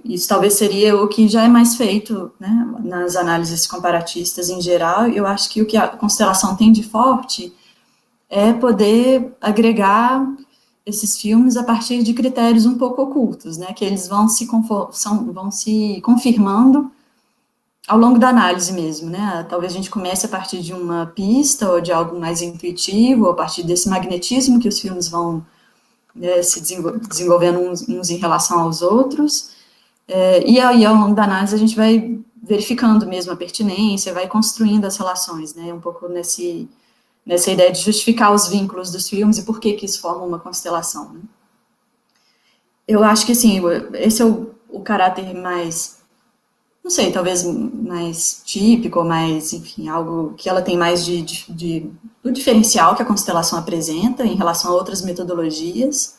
Isso talvez seria o que já é mais feito, né, nas análises comparatistas em geral. Eu acho que o que a constelação tem de forte é poder agregar esses filmes a partir de critérios um pouco ocultos, né, que eles vão se confirmando ao longo da análise mesmo, né? Talvez a gente comece a partir de uma pista ou de algo mais intuitivo, ou a partir desse magnetismo que os filmes vão se desenvolvendo uns em relação aos outros, e aí ao longo da análise a gente vai verificando mesmo a pertinência, vai construindo as relações, né, um pouco nessa ideia de justificar os vínculos dos filmes e por que isso forma uma constelação, né. Eu acho que, sim, esse é o caráter mais, não sei, talvez mais típico, ou mais, enfim, algo que ela tem mais do diferencial que a constelação apresenta em relação a outras metodologias,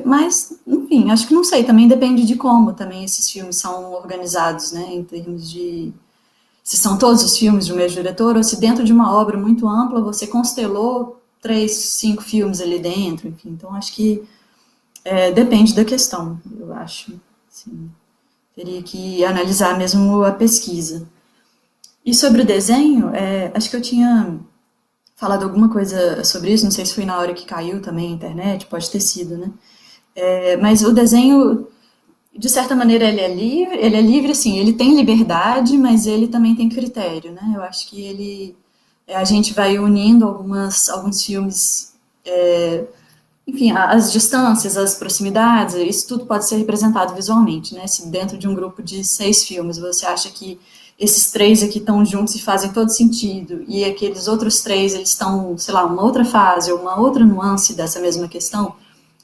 mas, enfim, acho que não sei, também depende de como também esses filmes são organizados, né, em termos de, se são todos os filmes de um mesmo diretor, ou se dentro de uma obra muito ampla você constelou 3, 5 filmes ali dentro, enfim, então acho que depende da questão, eu acho, assim. Teria que analisar mesmo a pesquisa. E sobre o desenho, acho que eu tinha falado alguma coisa sobre isso, não sei se foi na hora que caiu também a internet, pode ter sido, né? Mas o desenho, de certa maneira, ele é livre, assim, ele tem liberdade, mas ele também tem critério, né? Eu acho que a gente vai unindo alguns filmes, enfim, as distâncias, as proximidades, isso tudo pode ser representado visualmente, né? Se dentro de um grupo de 6 filmes você acha que esses 3 aqui estão juntos e fazem todo sentido, e aqueles outros 3, eles estão, sei lá, uma outra fase, ou uma outra nuance dessa mesma questão,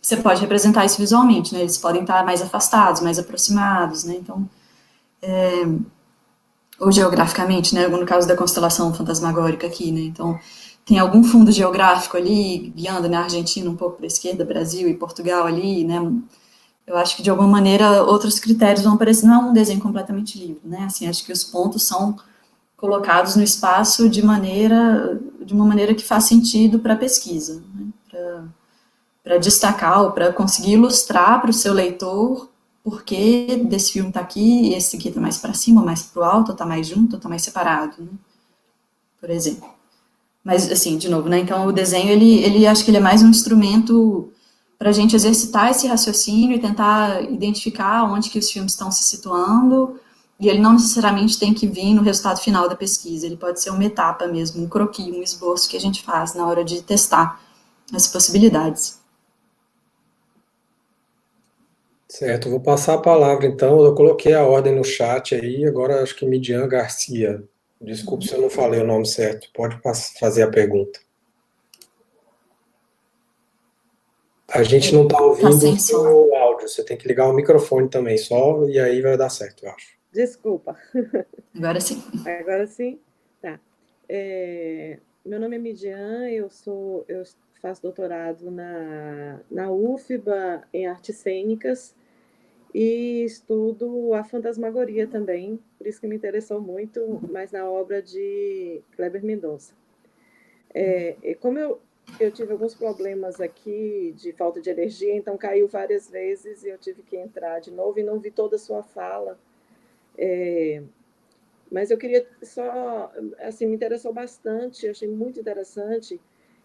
você pode representar isso visualmente, né? Eles podem estar mais afastados, mais aproximados, né? Então, ou geograficamente, né? No caso da constelação fantasmagórica aqui, né? Então, tem algum fundo geográfico ali, guiando, né, a Argentina um pouco para a esquerda, Brasil e Portugal ali, né, eu acho que de alguma maneira outros critérios vão aparecer, não é um desenho completamente livre, né, assim, acho que os pontos são colocados no espaço de uma maneira que faz sentido para a pesquisa, né? Para destacar ou para conseguir ilustrar para o seu leitor por que desse filme está aqui, esse aqui está mais para cima, mais para o alto, está mais junto, está mais separado, né? Por exemplo. Mas, assim, de novo, né? Então, o desenho, ele acho que ele é mais um instrumento para a gente exercitar esse raciocínio e tentar identificar onde que os filmes estão se situando, e ele não necessariamente tem que vir no resultado final da pesquisa, ele pode ser uma etapa mesmo, um croquis, um esboço que a gente faz na hora de testar as possibilidades. Certo, vou passar a palavra então. Eu coloquei a ordem no chat aí, agora acho que Midian Garcia. Desculpe se eu não falei o nome certo, pode fazer a pergunta. A gente não está ouvindo o seu áudio, você tem que ligar o microfone também só, e aí vai dar certo, eu acho. Desculpa. Agora sim. Agora sim? Tá. Meu nome é Midian, eu faço doutorado na UFBA em artes cênicas e estudo a fantasmagoria também, por isso que me interessou muito, mas na obra de Kleber Mendonça. Como eu tive alguns problemas aqui de falta de energia, então caiu várias vezes e eu tive que entrar de novo e não vi toda a sua fala. Mas eu queria só, assim, me interessou bastante, achei muito interessante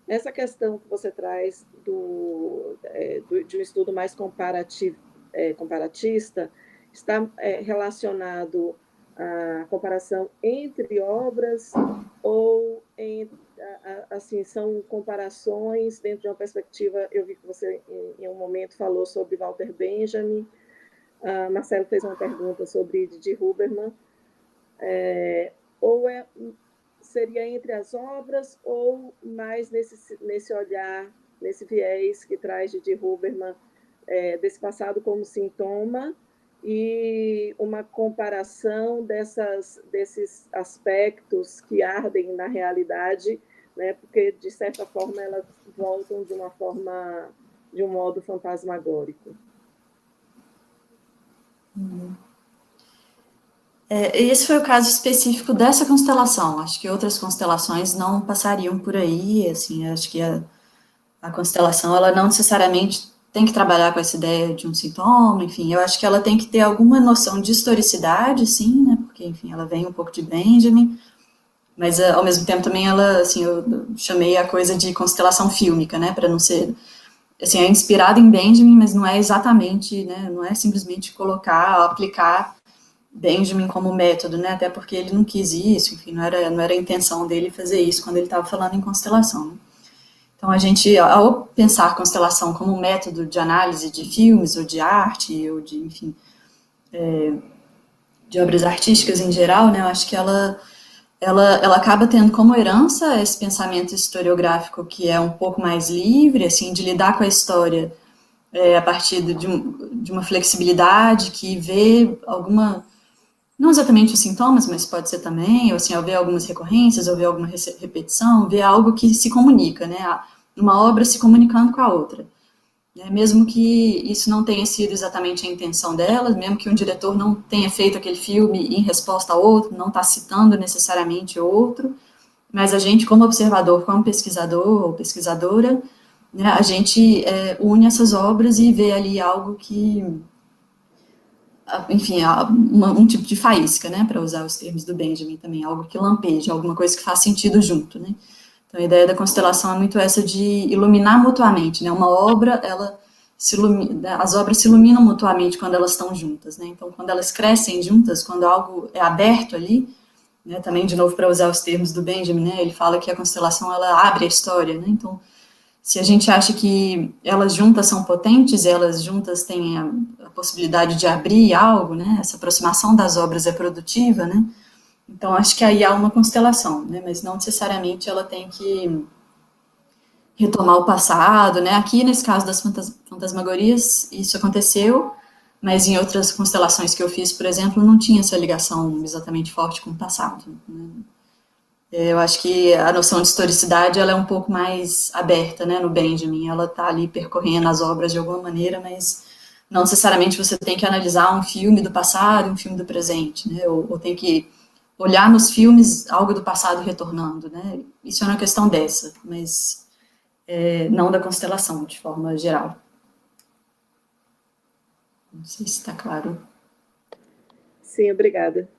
essa questão que você traz de um estudo mais comparatista, está relacionado à comparação entre obras ou assim, são comparações dentro de uma perspectiva. Eu vi que você em um momento falou sobre Walter Benjamin, Marcelo fez uma pergunta sobre Didi Huberman, ou seria entre as obras ou mais nesse olhar, nesse viés que traz Didi Huberman, desse passado como sintoma, e uma comparação desses aspectos que ardem na realidade, né, porque, de certa forma, elas voltam de um modo fantasmagórico. Esse foi o caso específico dessa constelação. Acho que outras constelações não passariam por aí. Assim, acho que a constelação, ela não necessariamente tem que trabalhar com essa ideia de um sintoma, enfim, eu acho que ela tem que ter alguma noção de historicidade, sim, né, porque, enfim, ela vem um pouco de Benjamin, mas, ao mesmo tempo, também ela, assim, eu chamei a coisa de constelação fílmica, né, para não ser, assim, é inspirada em Benjamin, mas não é exatamente, né, não é simplesmente aplicar Benjamin como método, né, até porque ele não quis isso, enfim, não era a intenção dele fazer isso quando ele estava falando em constelação, né. Então, a gente, ao pensar constelação como um método de análise de filmes, ou de arte, ou de, enfim, de obras artísticas em geral, né, eu acho que ela acaba tendo como herança esse pensamento historiográfico que é um pouco mais livre, assim, de lidar com a história a partir de uma flexibilidade que vê não exatamente os sintomas, mas pode ser também, ou assim, ao ver algumas recorrências, ou ver alguma repetição, ver algo que se comunica, né, uma obra se comunicando com a outra, né, mesmo que isso não tenha sido exatamente a intenção dela, mesmo que um diretor não tenha feito aquele filme em resposta a outro, não está citando necessariamente outro, mas a gente, como observador, como pesquisador ou pesquisadora, né, a gente une essas obras e vê ali algo que, enfim, um tipo de faísca, né, para usar os termos do Benjamin também, algo que lampeja, alguma coisa que faz sentido junto, né. Então, a ideia da constelação é muito essa de iluminar mutuamente, né, uma obra, as obras se iluminam mutuamente quando elas estão juntas, né, então, quando elas crescem juntas, quando algo é aberto ali, né, também, de novo, para usar os termos do Benjamin, né, ele fala que a constelação, ela abre a história, né, então, se a gente acha que elas juntas são potentes, elas juntas têm a possibilidade de abrir algo, né, essa aproximação das obras é produtiva, né, então acho que aí há uma constelação, né, mas não necessariamente ela tem que retomar o passado, né, aqui nesse caso das fantasmagorias isso aconteceu, mas em outras constelações que eu fiz, por exemplo, não tinha essa ligação exatamente forte com o passado, né. Eu acho que a noção de historicidade, ela é um pouco mais aberta, né, no Benjamin, ela está ali percorrendo as obras de alguma maneira, mas não necessariamente você tem que analisar um filme do passado e um filme do presente, né, ou tem que olhar nos filmes algo do passado retornando, né? Isso é uma questão dessa, mas não da constelação, de forma geral. Não sei se está claro. Sim, obrigada.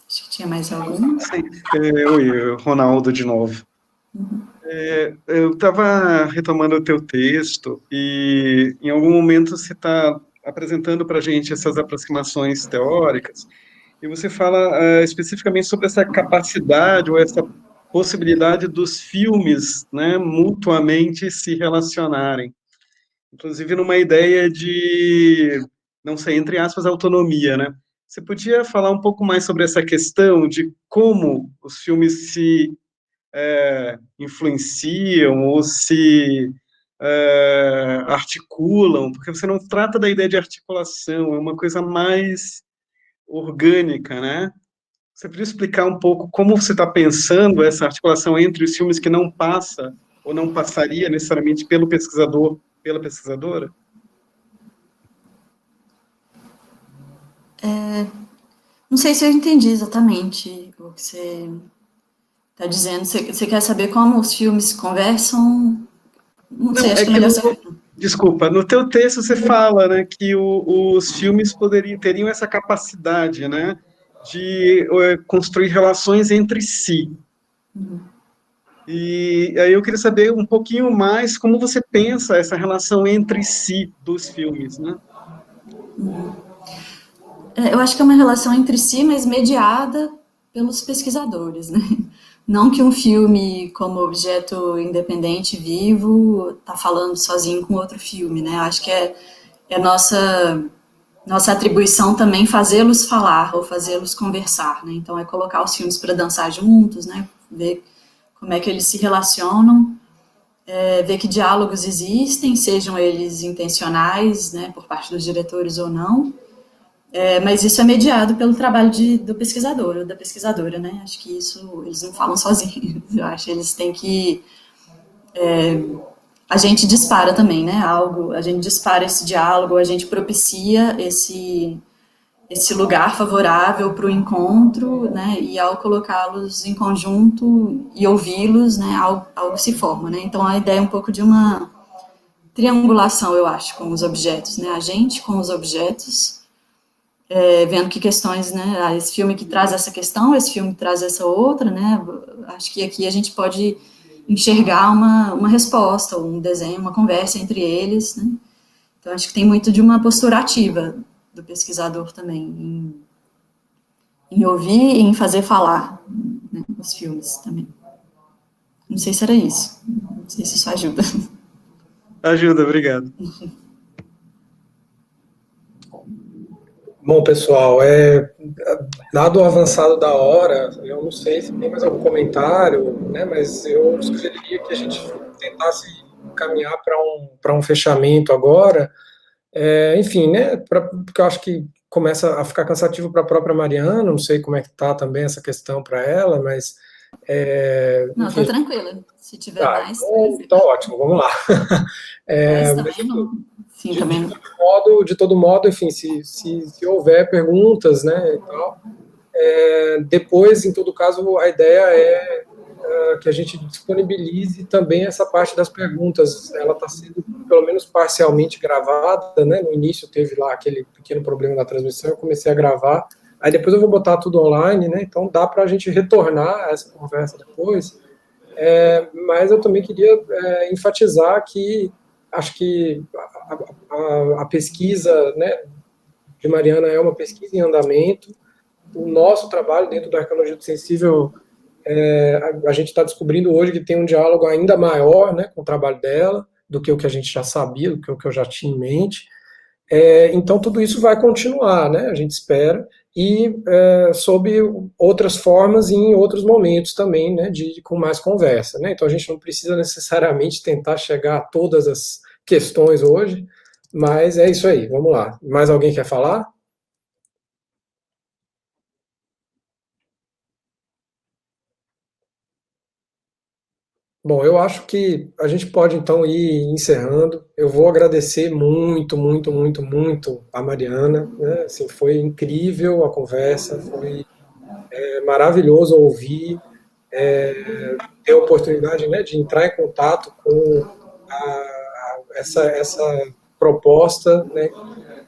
Acho que tinha mais algum. Sim. Oi, Ronaldo de novo. Eu estava retomando o teu texto e em algum momento você está apresentando para a gente essas aproximações teóricas e você fala especificamente sobre essa capacidade ou essa possibilidade dos filmes, né, mutuamente se relacionarem, inclusive numa ideia de, não sei, entre aspas, autonomia, né? Você podia falar um pouco mais sobre essa questão de como os filmes se influenciam ou se articulam, porque você não trata da ideia de articulação, é uma coisa mais orgânica, né? Você podia explicar um pouco como você está pensando essa articulação entre os filmes que não passa ou não passaria necessariamente pelo pesquisador, pela pesquisadora? Não sei se eu entendi exatamente o que você está dizendo. Você quer saber como os filmes conversam? Não sei, acho que é melhor você... Desculpa, no teu texto você fala, né, que os filmes teriam essa capacidade, né, de construir relações entre si. E aí eu queria saber um pouquinho mais como você pensa essa relação entre si dos filmes, né? Eu acho que é uma relação entre si, mas mediada pelos pesquisadores, né? Não que um filme como objeto independente, vivo, está falando sozinho com outro filme, né? Eu acho que é nossa atribuição também fazê-los falar ou fazê-los conversar, né? Então é colocar os filmes para dançar juntos, né? Ver como é que eles se relacionam, ver que diálogos existem, sejam eles intencionais, né, por parte dos diretores ou não. Mas isso é mediado pelo trabalho do pesquisador ou da pesquisadora, né? Acho que isso eles não falam sozinhos. Eu acho que eles têm que a gente dispara também, né? A gente dispara esse diálogo, a gente propicia esse lugar favorável para o encontro, né? E ao colocá-los em conjunto e ouvi-los, né? Algo se forma, né? Então a ideia é um pouco de uma triangulação, eu acho, com os objetos, né? A gente com os objetos, vendo que questões, né? Esse filme que traz essa questão, esse filme que traz essa outra, né? Acho que aqui a gente pode enxergar uma resposta, um desenho, uma conversa entre eles, né? Então acho que tem muito de uma postura ativa do pesquisador também, em ouvir e em fazer falar, né, os filmes também. Não sei se era isso, não sei se isso ajuda. Ajuda, obrigado. Bom, pessoal, dado o avançado da hora, eu não sei se tem mais algum comentário, né, mas eu sugeriria que a gente tentasse caminhar para um fechamento agora, enfim, né, porque eu acho que começa a ficar cansativo para a própria Mariana, não sei como é que está também essa questão para ela, mas... Não, enfim, estou tranquila, se tiver mais... Então ótimo, vamos lá. Mas também não... Sim, também não. De todo modo, enfim, se houver perguntas, né, e tal, depois, em todo caso, a ideia é que a gente disponibilize também essa parte das perguntas. Ela está sendo, pelo menos parcialmente gravada, né, no início teve lá aquele pequeno problema da transmissão, eu comecei a gravar, aí depois eu vou botar tudo online, né, então dá para a gente retornar a essa conversa depois, mas eu também queria enfatizar que acho que a pesquisa, né, de Mariana é uma pesquisa em andamento. O nosso trabalho dentro da arqueologia do sensível, a gente está descobrindo hoje que tem um diálogo ainda maior, né, com o trabalho dela, do que o que a gente já sabia, do que o que eu já tinha em mente. Então, tudo isso vai continuar, né, a gente espera, e sob outras formas e em outros momentos também, né, com mais conversa, né? Então, a gente não precisa necessariamente tentar chegar a todas as questões hoje, mas é isso aí, vamos lá. Mais alguém quer falar? Bom, eu acho que a gente pode então ir encerrando. Eu vou agradecer muito, muito, muito, muito a Mariana, né? Assim, foi incrível a conversa, foi maravilhoso ouvir, ter a oportunidade, né, de entrar em contato com essa proposta, né,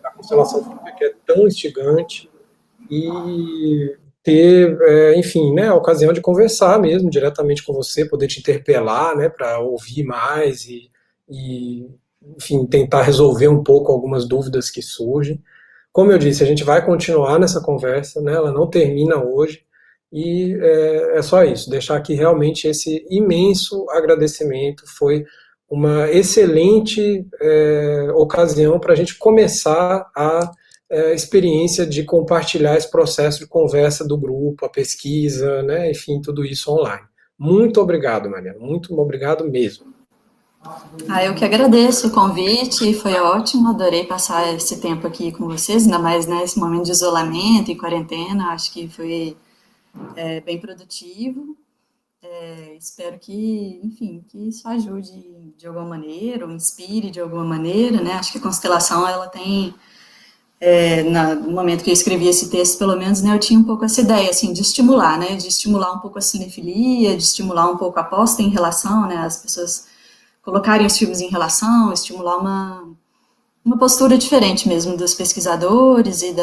da constelação fílmica, que é tão instigante, e ter, enfim, né, a ocasião de conversar mesmo diretamente com você, poder te interpelar, né, para ouvir mais e, enfim, tentar resolver um pouco algumas dúvidas que surgem. Como eu disse, a gente vai continuar nessa conversa, né, ela não termina hoje, e é só isso, deixar aqui realmente esse imenso agradecimento, foi uma excelente ocasião para a gente começar a experiência de compartilhar esse processo de conversa do grupo, a pesquisa, né, enfim, tudo isso online. Muito obrigado, Mariana, muito obrigado mesmo. Eu que agradeço o convite, foi ótimo, adorei passar esse tempo aqui com vocês, ainda mais nesse momento de isolamento e quarentena, acho que foi bem produtivo. Espero que, enfim, que isso ajude de alguma maneira, ou inspire de alguma maneira, né? Acho que a constelação, ela tem, no momento que eu escrevi esse texto, pelo menos, né, eu tinha um pouco essa ideia, assim, de estimular, né? De estimular um pouco a cinefilia, de estimular um pouco a aposta em relação, né? As pessoas colocarem os filmes em relação, estimular uma postura diferente mesmo dos pesquisadores e,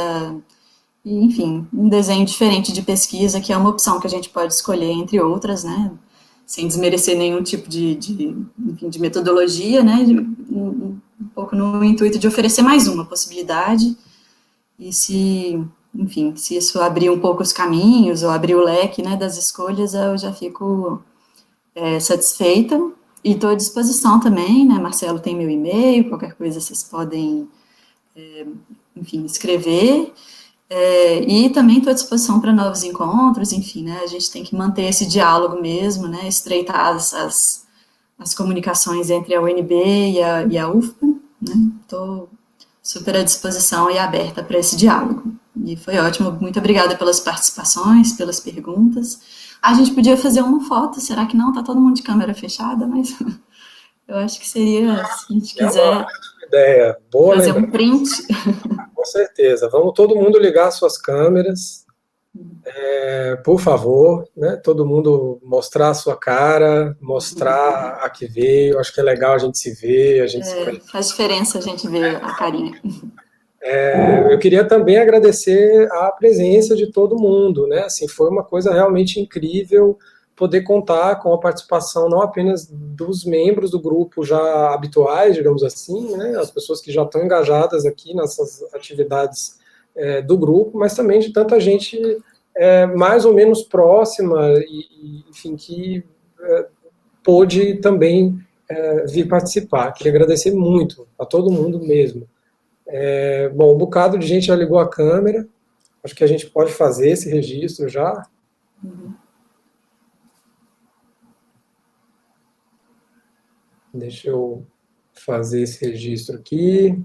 enfim, um desenho diferente de pesquisa, que é uma opção que a gente pode escolher entre outras, né, sem desmerecer nenhum tipo de metodologia, né, um pouco no intuito de oferecer mais uma possibilidade, e se isso abrir um pouco os caminhos, ou abrir o leque, né, das escolhas, eu já fico satisfeita, e estou à disposição também, né, Marcelo tem meu e-mail, qualquer coisa vocês podem, enfim, escrever, e também estou à disposição para novos encontros, enfim, né, a gente tem que manter esse diálogo mesmo, né, estreitar as comunicações entre a UNB e a UFPA, né, estou super à disposição e aberta para esse diálogo, e foi ótimo, muito obrigada pelas participações, pelas perguntas. A gente podia fazer uma foto, será que não? Tá todo mundo de câmera fechada, mas eu acho que seria, se a gente quiser, uma ideia. Boa fazer lembrança. um print. Com certeza. Vamos todo mundo ligar suas câmeras, por favor, né? Todo mundo mostrar a sua cara, mostrar a que veio. Acho que é legal a gente se ver, a gente se conhecer. Faz diferença a gente ver a carinha. Eu queria também agradecer a presença de todo mundo, né? Assim, foi uma coisa realmente incrível poder contar com a participação não apenas dos membros do grupo já habituais, digamos assim, né? As pessoas que já estão engajadas aqui nessas atividades do grupo, mas também de tanta gente mais ou menos próxima e enfim, que pôde também vir participar. Queria agradecer muito a todo mundo mesmo. Bom, um bocado de gente já ligou a câmera, acho que a gente pode fazer esse registro já. Deixa eu fazer esse registro aqui.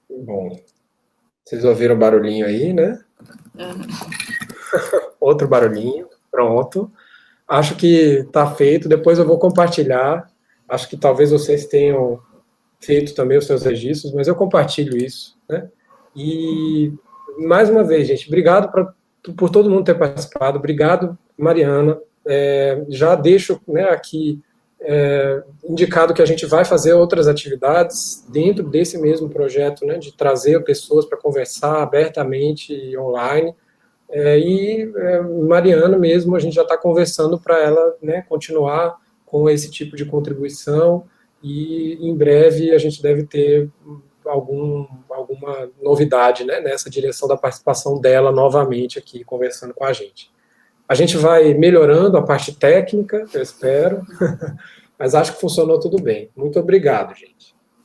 Bom, vocês ouviram o barulhinho aí, né? Outro barulhinho, pronto. Acho que está feito, depois eu vou compartilhar. Acho que talvez vocês tenham feito também os seus registros, mas eu compartilho isso, né? E, mais uma vez, gente, obrigado por todo mundo ter participado, obrigado, Mariana. Já deixo, né, aqui indicado que a gente vai fazer outras atividades dentro desse mesmo projeto, né, de trazer pessoas para conversar abertamente e online. Mariana mesmo, a gente já está conversando para ela, né, continuar com esse tipo de contribuição, e em breve a gente deve ter alguma novidade, né, nessa direção da participação dela novamente aqui conversando com a gente. A gente vai melhorando a parte técnica, eu espero, mas acho que funcionou tudo bem. Muito obrigado, gente.